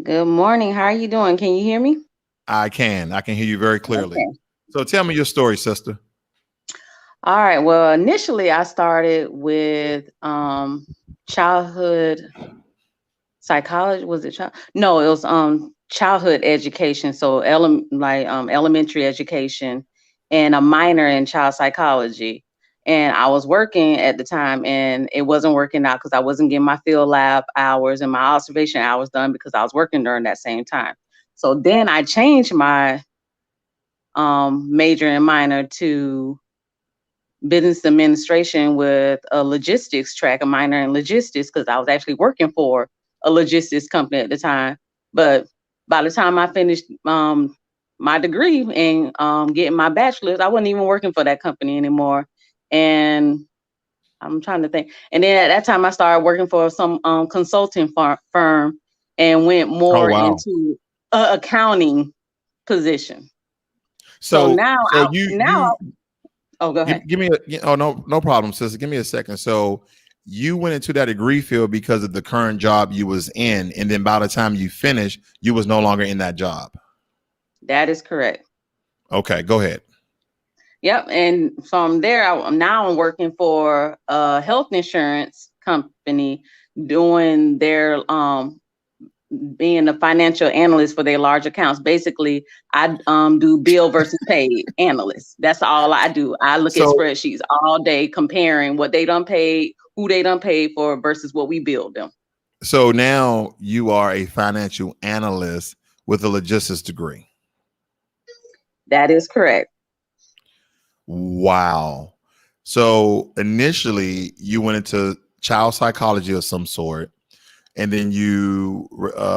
Good morning. How are you doing? Can you hear me? I can hear you very clearly. Okay. So tell me your story, sister. All right. Well, initially I started with childhood psychology. Was it no, it was childhood education. So elementary education and a minor in child psychology. And I was working at the time and it wasn't working out because I wasn't getting my field lab hours and my observation hours done because I was working during that same time. So then I changed my major and minor to business administration with a logistics track, a minor in logistics, because I was actually working for a logistics company at the time. But by the time I finished my degree and getting my bachelor's, I wasn't even working for that company anymore. And I'm trying to think. And then at that time, I started working for some consulting firm and went Oh, more wow. into accounting position. So So now, so you oh, go ahead. give me oh, no problem, sister. Give me a second. So you went into that degree field because of the current job you was in, and then by the time you finished, you was no longer in that job. That is correct. Okay, go ahead. Yep. And from there, I'm working for a health insurance company doing their being a financial analyst for their large accounts. Basically, I do bill versus paid analyst. That's all I do. I look at So spreadsheets all day comparing what they done paid, who they done paid for versus what we billed them. so now you are a financial analyst with a logistics degree. That is correct. Wow. So initially you went into child psychology of some sort, and then you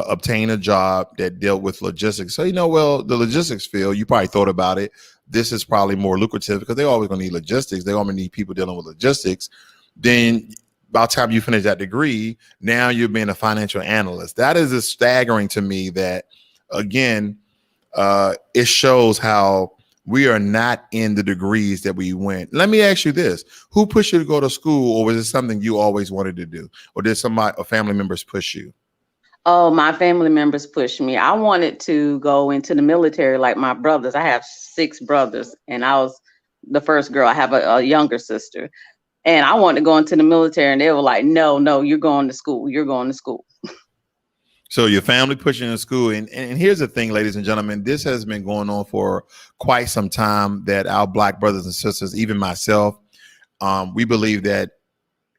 obtained a job that dealt with logistics. So, well, the logistics field, you probably thought about it. This is probably more lucrative because they're always going to need logistics. They always need people dealing with logistics. Then by the time you finish that degree, now you're being a financial analyst. That is staggering to me that, again, it shows how we are not in the degrees that we went. Let me ask you this. Who pushed you to go to school, or was it something you always wanted to do? Or did somebody or family members push you? Oh, my family members pushed me. I wanted to go into the military like my brothers. I have 6 brothers and I was the first girl. I have a younger sister. And I wanted to go into the military and they were like, no, you're going to school. You're going to school. So your family pushing in school. And here's the thing, ladies and gentlemen, this has been going on for quite some time, that our Black brothers and sisters, even myself, we believe that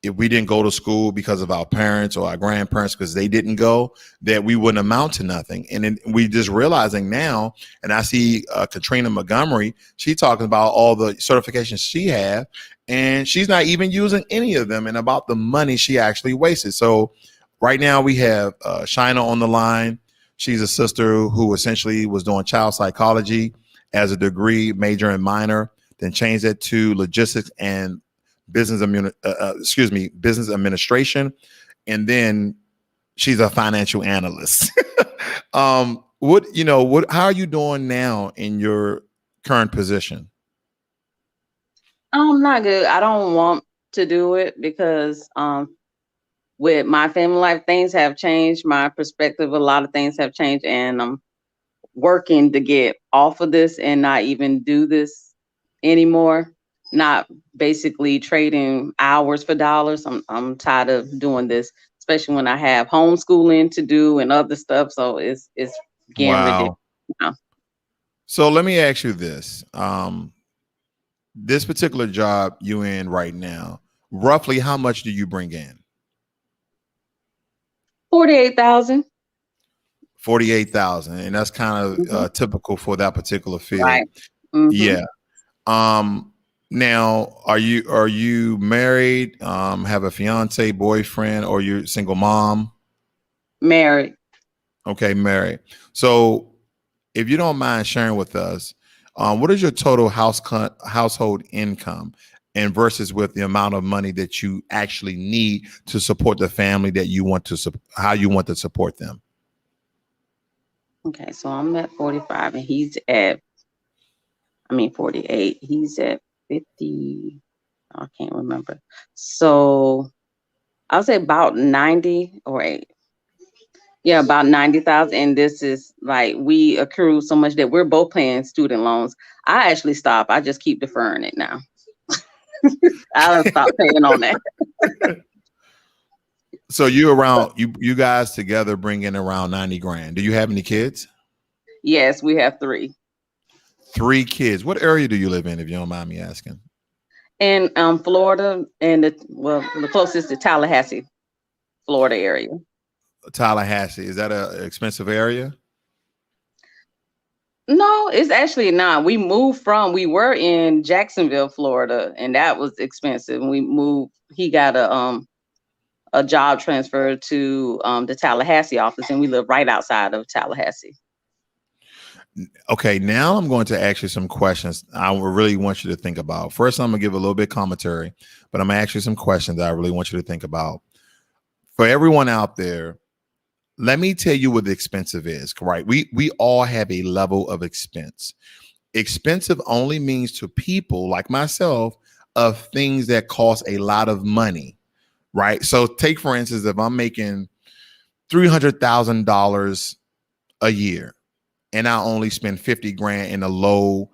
if we didn't go to school because of our parents or our grandparents, because they didn't go, that we wouldn't amount to nothing. And then we just realizing now, and I see Katrina Montgomery, she talking about all the certifications she have, and she's not even using any of them, and about the money she actually wasted. So right now we have Chyna on the line. She's a sister who essentially was doing child psychology as a degree, major and minor, then changed it to logistics and business administration, and then she's a financial analyst. How are you doing now in your current position? Not good. I don't want to do it because with my family life, things have changed. My perspective, a lot of things have changed, and I'm working to get off of this and not even do this anymore. Not basically trading hours for dollars. I'm tired of doing this, especially when I have homeschooling to do and other stuff. So it's getting ridiculous now. So let me ask you this. This particular job you in right now, roughly how much do you bring in? 48,000. 48,000. And that's kind of typical for that particular field. Right. Yeah. Now, are you married, have a fiance, boyfriend, or you're single mom? Married. Okay, married. So if you don't mind sharing with us, what is your total household income, and versus with the amount of money that you actually need to support the family that you want to how you want to support them? Okay, so I'm at 45 and he's at 48. He's at 50. I can't remember. So I'll say about 90 or 8. Yeah, about 90,000. And this is like we accrue so much that we're both paying student loans. I actually stop. I just keep deferring it now. I don't stop paying on that. So you guys together bring in around 90 grand. Do you have any kids? Yes, we have 3. 3 kids. What area do you live in, if you don't mind me asking? In Florida, and the closest to Tallahassee, Florida area. Tallahassee. Is that a expensive area? No, it's actually not. We were in Jacksonville, Florida, and that was expensive. We moved. He got a job transfer to the Tallahassee office, and we live right outside of Tallahassee. Okay, now I'm going to ask you some questions I really want you to think about. First, I'm going to give a little bit commentary, but I'm going to ask you some questions that I really want you to think about. For everyone out there, let me tell you what expensive is, right? We all have a level of expense. Expensive only means to people like myself of things that cost a lot of money, right? So take, for instance, if I'm making $300,000 a year, and I only spend 50 grand in a low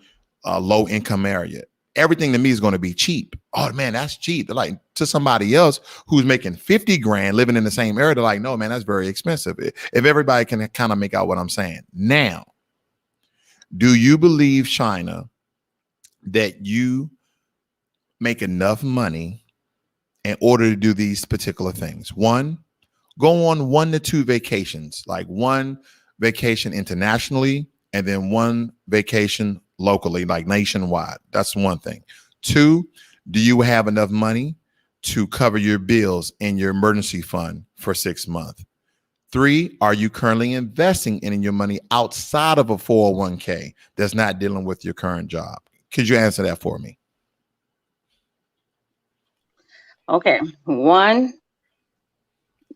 income area, everything to me is going to be cheap. Oh man, that's cheap. They're like, to somebody else who's making 50 grand living in the same area, they're like, no man, that's very expensive. If everybody can kind of make out what I'm saying. Now, do you believe, Chyna, that you make enough money in order to do these particular things? One, go on 1 to 2 vacations, like 1 vacation internationally, and then 1 vacation locally, like nationwide. That's one thing. 2, do you have enough money to cover your bills in your emergency fund for 6 months? 3, are you currently investing in your money outside of a 401k that's not dealing with your current job? Could you answer that for me? Okay. 1,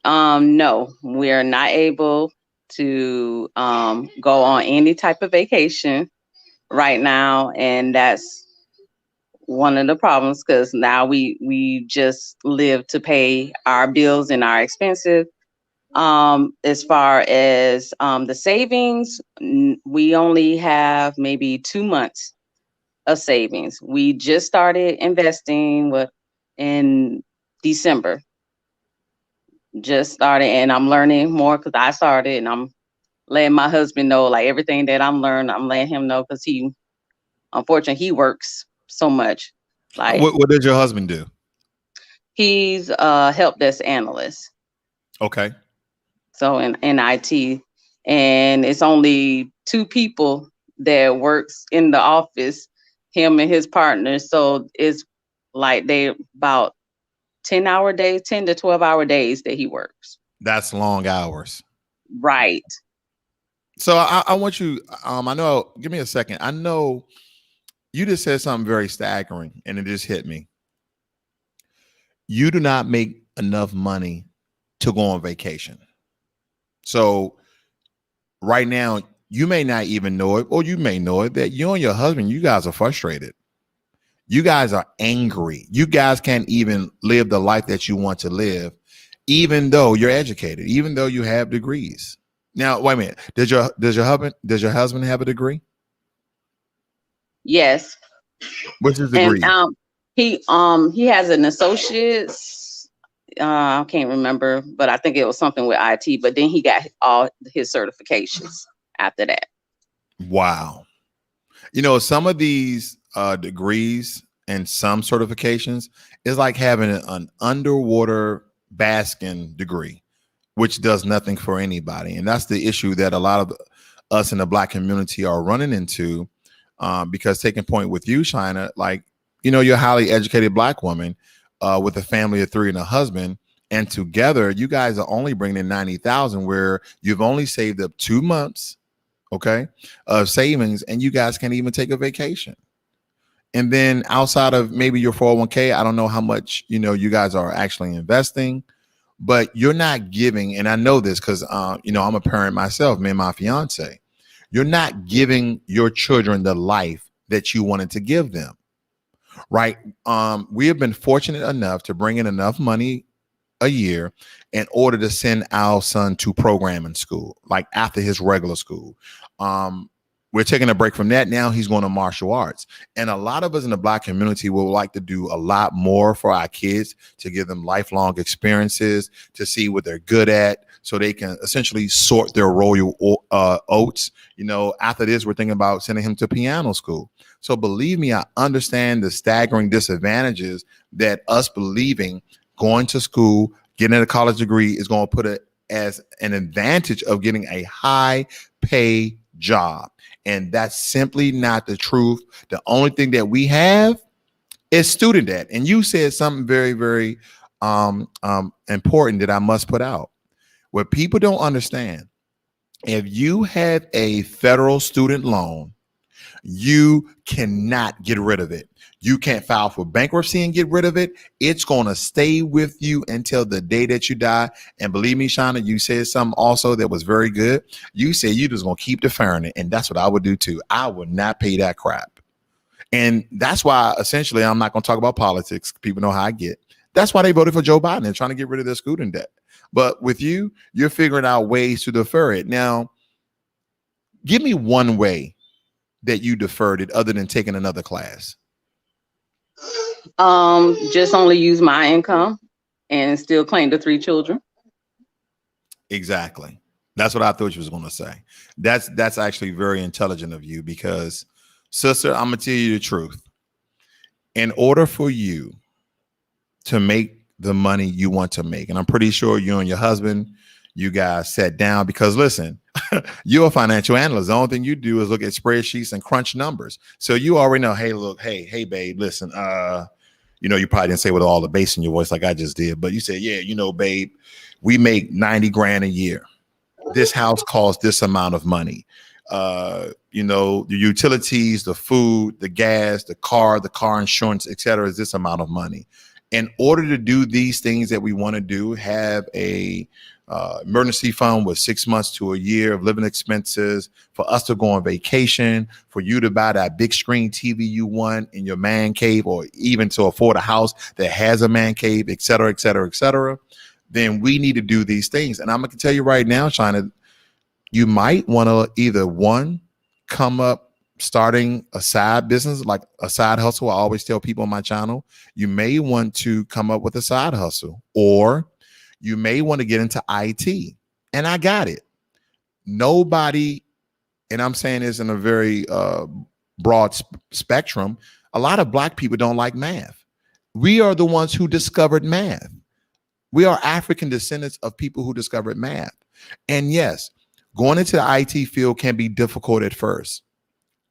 no, we are not able to go on any type of vacation right now, and that's one of the problems, because now we just live to pay our bills and our expenses. As far as the savings, we only have maybe 2 months of savings. We just started investing in December. Just started, and I'm learning more because I started, and I'm letting my husband know, like, everything that I'm learning, I'm letting him know, because unfortunately, he works so much. Like, What did your husband do? he's a help desk analyst. Okay. So in IT, and it's only 2 people that works in the office, him and his partner. So it's like they about 10-hour days, 10 to 12-hour days that he works. That's long hours. Right. So I want you, I know, give me a second. I know you just said something very staggering and it just hit me. You do not make enough money to go on vacation. So right now, you may not even know it, or you may know it, that you and your husband, you guys are frustrated. You guys are angry. You guys can't even live the life that you want to live, even though you're educated, even though you have degrees. Now, wait a minute. Does your husband have a degree? Yes. What's his degree? And he has an associate's. I can't remember, but I think it was something with IT. But then he got all his certifications after that. Wow. You know, some of these degrees and some certifications is like having an underwater basking degree, which does nothing for anybody. And that's the issue that a lot of us in the Black community are running into, because taking point with you, Chyna, like, you know, you're a highly educated Black woman with a family of 3 and a husband. And together, you guys are only bringing in 90,000, where you've only saved up 2 months, okay, of savings, and you guys can't even take a vacation. And then outside of maybe your 401k, I don't know how much, you know, you guys are actually investing, but you're not giving. And I know this because, you know, I'm a parent myself, me and my fiance. You're not giving your children the life that you wanted to give them, right? We have been fortunate enough to bring in enough money a year in order to send our son to programming school, like after his regular school. We're taking a break from that. Now he's going to martial arts. And a lot of us in the Black community would like to do a lot more for our kids to give them lifelong experiences, to see what they're good at, so they can essentially sort their royal oats. You know, after this, we're thinking about sending him to piano school. So believe me, I understand the staggering disadvantages that us believing going to school, getting a college degree is going to put it as an advantage of getting a high pay job. And that's simply not the truth. The only thing that we have is student debt. And you said something very, very important that I must put out. What people don't understand, if you have a federal student loan, you cannot get rid of it. You can't file for bankruptcy and get rid of it. It's going to stay with you until the day that you die. And believe me, Shauna, you said something also that was very good. You said you just going to keep deferring it. And that's what I would do too. I would not pay that crap. And that's why essentially I'm not going to talk about politics. People know how I get. That's why they voted for Joe Biden. They're trying to get rid of their student debt. But with you, you're figuring out ways to defer it. Now, give me one way that you deferred it other than taking another class. Just only use my income and still claim the 3 children. Exactly. That's what I thought you was going to say. That's actually very intelligent of you, because, sister, I'm going to tell you the truth. In order for you to make the money you want to make, and I'm pretty sure you and your husband, you guys sat down, because listen, you're a financial analyst. The only thing you do is look at spreadsheets and crunch numbers. So you already know, hey, look, hey, babe, listen, you know, you probably didn't say with all the bass in your voice like I just did, but you said, yeah, you know, babe, we make 90 grand a year. This house costs this amount of money. You know, the utilities, the food, the gas, the car insurance, et cetera, is this amount of money. In order to do these things that we want to do, have a emergency fund with 6 months to a year of living expenses, for us to go on vacation, for you to buy that big screen TV you want in your man cave, or even to afford a house that has a man cave, et cetera, et cetera, et cetera, then we need to do these things. And I'm going to tell you right now, Chyna, you might want to either one, come up starting a side business, like a side hustle. I always tell people on my channel, you may want to come up with a side hustle, or you may want to get into IT. And I got it. Nobody, and I'm saying this in a very broad spectrum, a lot of Black people don't like math. We are the ones who discovered math. We are African descendants of people who discovered math. And yes, going into the IT field can be difficult at first,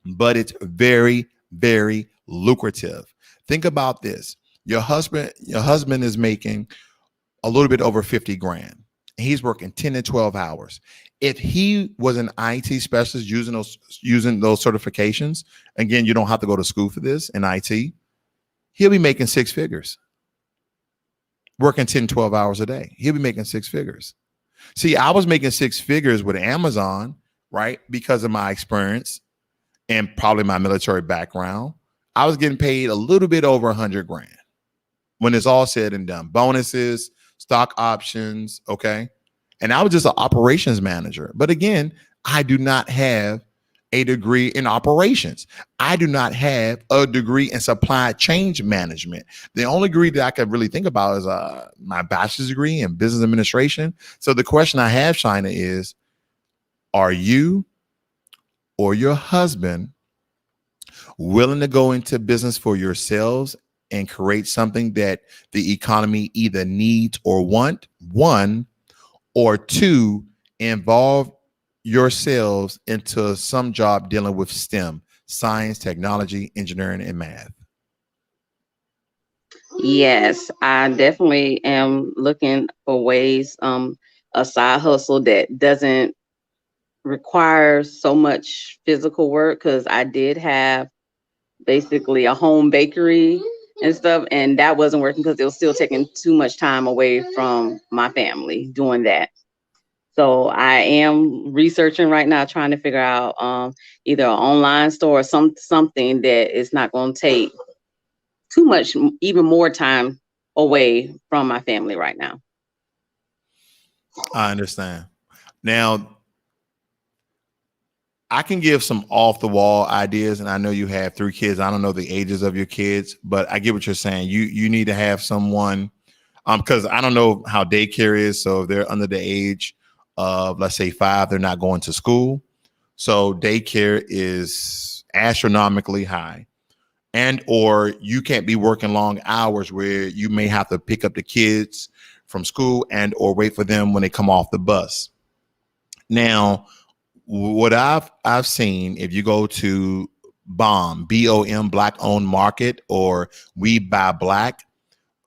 but it's very, very lucrative. Think about this. Your husband is making a little bit over 50 grand. He's working 10 to 12 hours. If he was an IT specialist using those certifications, again, you don't have to go to school for this in IT, he'll be making 6 figures. Working 10, 12 hours a day. He'll be making 6 figures. See, I was making 6 figures with Amazon, right? Because of my experience and probably my military background. I was getting paid a little bit over 100 grand when it's all said and done. Bonuses, stock options, okay? And I was just an operations manager. But again, I do not have a degree in operations. I do not have a degree in supply chain management. The only degree that I could really think about is my bachelor's degree in business administration. So the question I have, Chyna, is, are you or your husband willing to go into business for yourselves and create something that the economy either needs or want, one, or two, involve yourselves into some job dealing with STEM, science, technology, engineering, and math? Yes, I definitely am looking for ways, a side hustle that doesn't require so much physical work, because I did have basically a home bakery and stuff, and that wasn't working because it was still taking too much time away from my family doing that. So I am researching right now, trying to figure out either an online store or something that is not going to take too much, even more time away from my family right now. I understand. Now, I can give some off the wall ideas, and I know you have 3 kids. I don't know the ages of your kids, but I get what you're saying. You need to have someone, because I don't know how daycare is. So if they're under the age of, let's say, 5, they're not going to school. So daycare is astronomically high, and or you can't be working long hours where you may have to pick up the kids from school and or wait for them when they come off the bus. Now, what I've seen, if you go to BOM, Black Owned Market, or We Buy Black,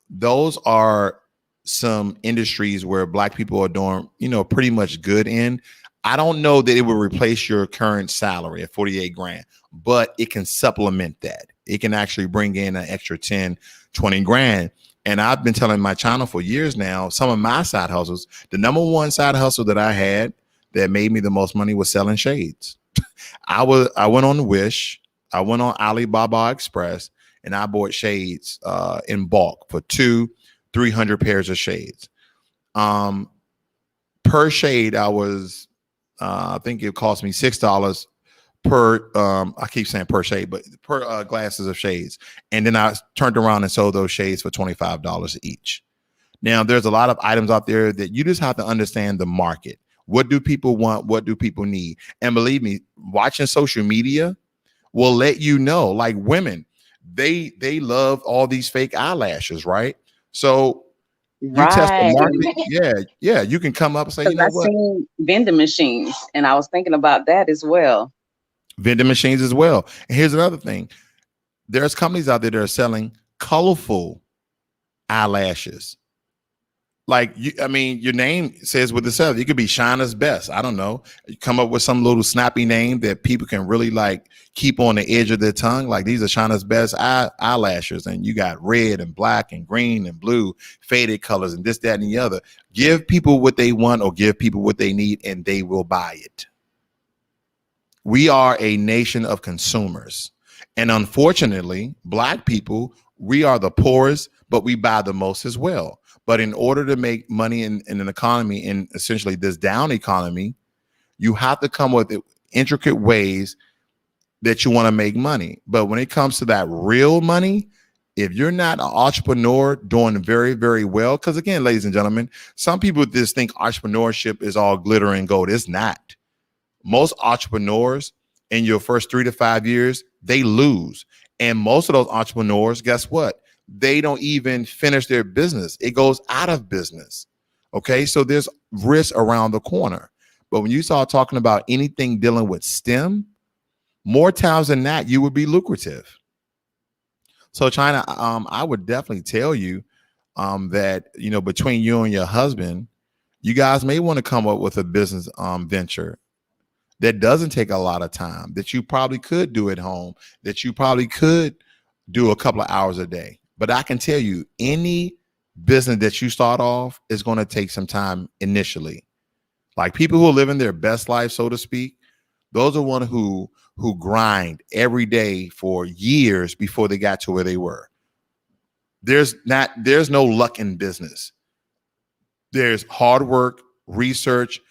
those are some industries where Black people are doing, pretty much good in. I don't know that it will replace your current salary at 48 grand, but it can supplement that. It can actually bring in an extra 10, 20 grand. And I've been telling my channel for years now, some of my side hustles, the number one side hustle that I had that made me the most money was selling shades. I went on Wish, I went on Alibaba Express, and I bought shades in bulk for 300 pairs of shades. Per shade, I think it cost me $6 per. I keep saying per shade, but per glasses of shades. And then I turned around and sold those shades for $25 each. Now, there's a lot of items out there that you just have to understand the market. What do people want? What do people need? And believe me, watching social media will let you know, like women, they love all these fake eyelashes, right? So you test the market. Yeah. You can come up and say, you know I've what? seen vending machines, and I was thinking about that as well. Vending machines as well. And here's another thing. There's companies out there that are selling colorful eyelashes. Like, your name says what it says. It could be Chyna's Best. I don't know. You come up with some little snappy name that people can really like keep on the edge of their tongue. Like, these are Chyna's Best eyelashes. And you got red and black and green and blue, faded colors and this, that, and the other. Give people what they want or give people what they need, and they will buy it. We are a nation of consumers. And unfortunately, Black people, we are the poorest, but we buy the most as well. But in order to make money in an economy, in essentially this down economy, you have to come with intricate ways that you want to make money. But when it comes to that real money, if you're not an entrepreneur doing very, very well, because again, ladies and gentlemen, some people just think entrepreneurship is all glitter and gold. It's not. Most entrepreneurs in your first 3 to 5 years, they lose. And most of those entrepreneurs, guess what? They don't even finish their business. It goes out of business. Okay. So there's risk around the corner. But when you start talking about anything dealing with STEM, more times than not, you would be lucrative. So Chyna, I would definitely tell you that, between you and your husband, you guys may want to come up with a business venture that doesn't take a lot of time, that you probably could do at home, that you probably could do a couple of hours a day. But I can tell you, any business that you start off is going to take some time initially. Like, people who are living their best life, so to speak, those are one who grind every day for years before they got to where they were. There's no luck in business. There's hard work, research,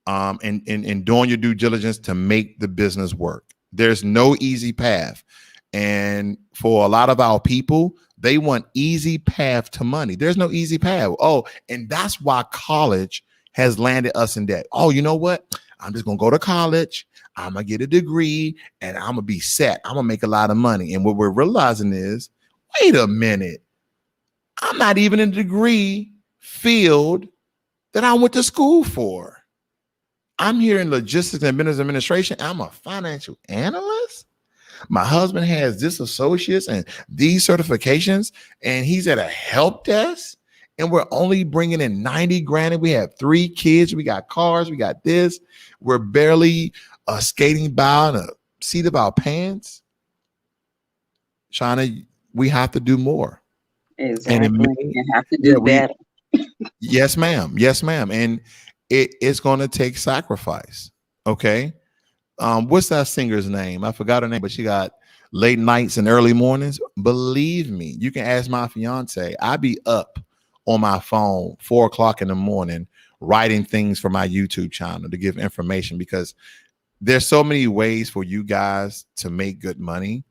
and doing your due diligence to make the business work. There's no easy path. And for a lot of our people, they want easy path to money. There's no easy path. Oh, and that's why college has landed us in debt. Oh, you know what? I'm just going to go to college. I'm going to get a degree and I'm going to be set. I'm going to make a lot of money. And what we're realizing is, wait a minute. I'm not even in the degree field that I went to school for. I'm here in logistics and business administration. I'm a financial analyst. My husband has this associates and these certifications, and he's at a help desk, and we're only bringing in 90 grand. And we have 3 kids. We got cars. We got this. We're barely skating by in a seat of our pants. Shauna, we have to do more. Exactly. You have to do better. Yes, ma'am. Yes, ma'am. And it's going to take sacrifice. Okay. What's that singer's name? I forgot her name, but she got late nights and early mornings. Believe me, you can ask my fiance. I be up on my phone 4:00 in the morning writing things for my YouTube channel to give information, because there's so many ways for you guys to make good money,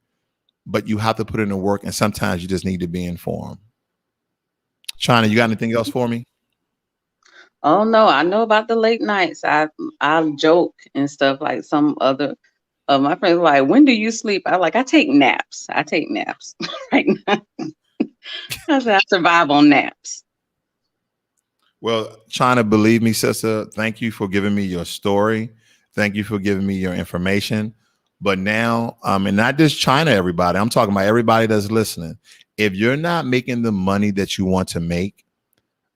but you have to put in the work, and sometimes you just need to be informed. Chyna, you got anything else for me? Oh no, I know about the late nights. I joke and stuff like some other of my friends like, when do you sleep? I take naps. I take naps right now. I said I survive on naps. Well, Chyna, believe me, sister, thank you for giving me your story. Thank you for giving me your information. But now, and not just Chyna, everybody, I'm talking about everybody that's listening. If you're not making the money that you want to make,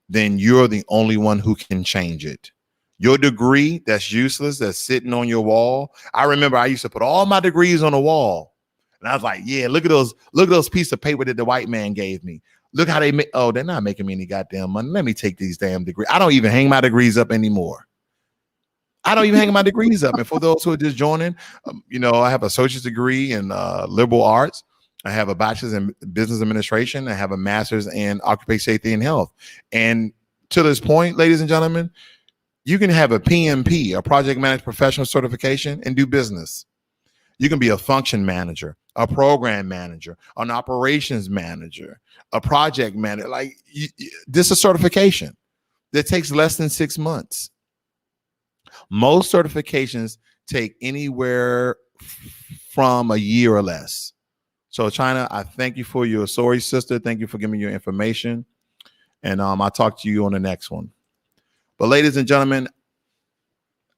then you're the only one who can change it. Your degree that's useless, that's sitting on your wall. I remember I used to put all my degrees on the wall. And I was like, yeah, look at those pieces of paper that the white man gave me. Look how they make. Oh, they're not making me any goddamn money. Let me take these damn degrees. I don't even hang my degrees up anymore. I don't even hang my degrees up. And for those who are just joining, I have an associate's degree in liberal arts. I have a bachelor's in business administration. I have a master's in occupational safety and health. And to this point, ladies and gentlemen, you can have a PMP, a project managed professional certification, and do business. You can be a function manager, a program manager, an operations manager, a project manager. This is a certification that takes less than 6 months. Most certifications take anywhere from a year or less. So, Chyna, I thank you for your story, sister. Thank you for giving me your information. And I'll talk to you on the next one. But ladies and gentlemen,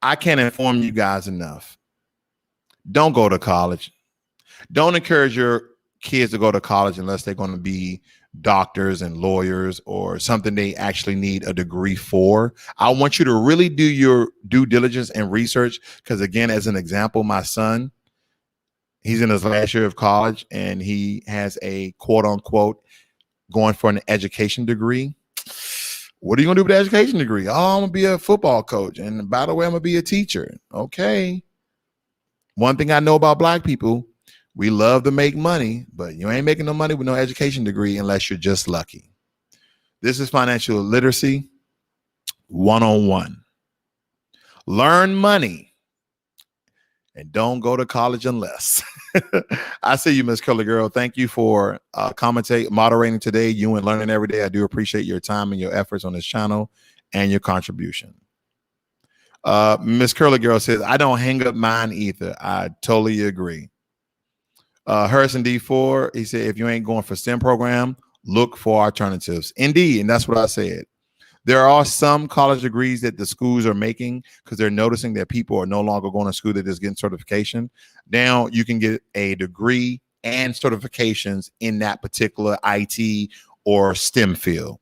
I can't inform you guys enough. Don't go to college. Don't encourage your kids to go to college unless they're going to be doctors and lawyers or something they actually need a degree for. I want you to really do your due diligence and research because, again, as an example, my son, he's in his last year of college and he has a quote unquote going for an education degree. What are you going to do with the education degree? Oh, I'm going to be a football coach. And by the way, I'm going to be a teacher. Okay. One thing I know about Black people, we love to make money, but you ain't making no money with no education degree unless you're just lucky. This is Financial Literacy 101. Learn money and don't go to college unless. I see you, Miss Curly Girl. Thank you for moderating today. You and learning every day. I do appreciate your time and your efforts on this channel and your contribution. Miss Curly Girl says, I don't hang up mine either. I totally agree. Harrison D4, he said, if you ain't going for STEM program, look for alternatives. Indeed, and that's what I said. There are some college degrees that the schools are making because they're noticing that people are no longer going to school, they're just getting certification. Now you can get a degree and certifications in that particular IT or STEM field.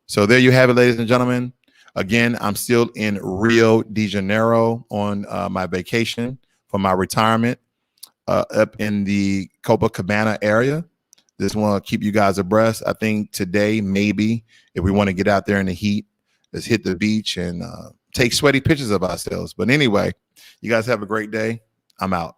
So there you have it, ladies and gentlemen. Again, I'm still in Rio de Janeiro on my vacation for my retirement. Up in the Copacabana area. Just want to keep you guys abreast. I think today, maybe, if we want to get out there in the heat, let's hit the beach and take sweaty pictures of ourselves. But anyway, you guys have a great day. I'm out.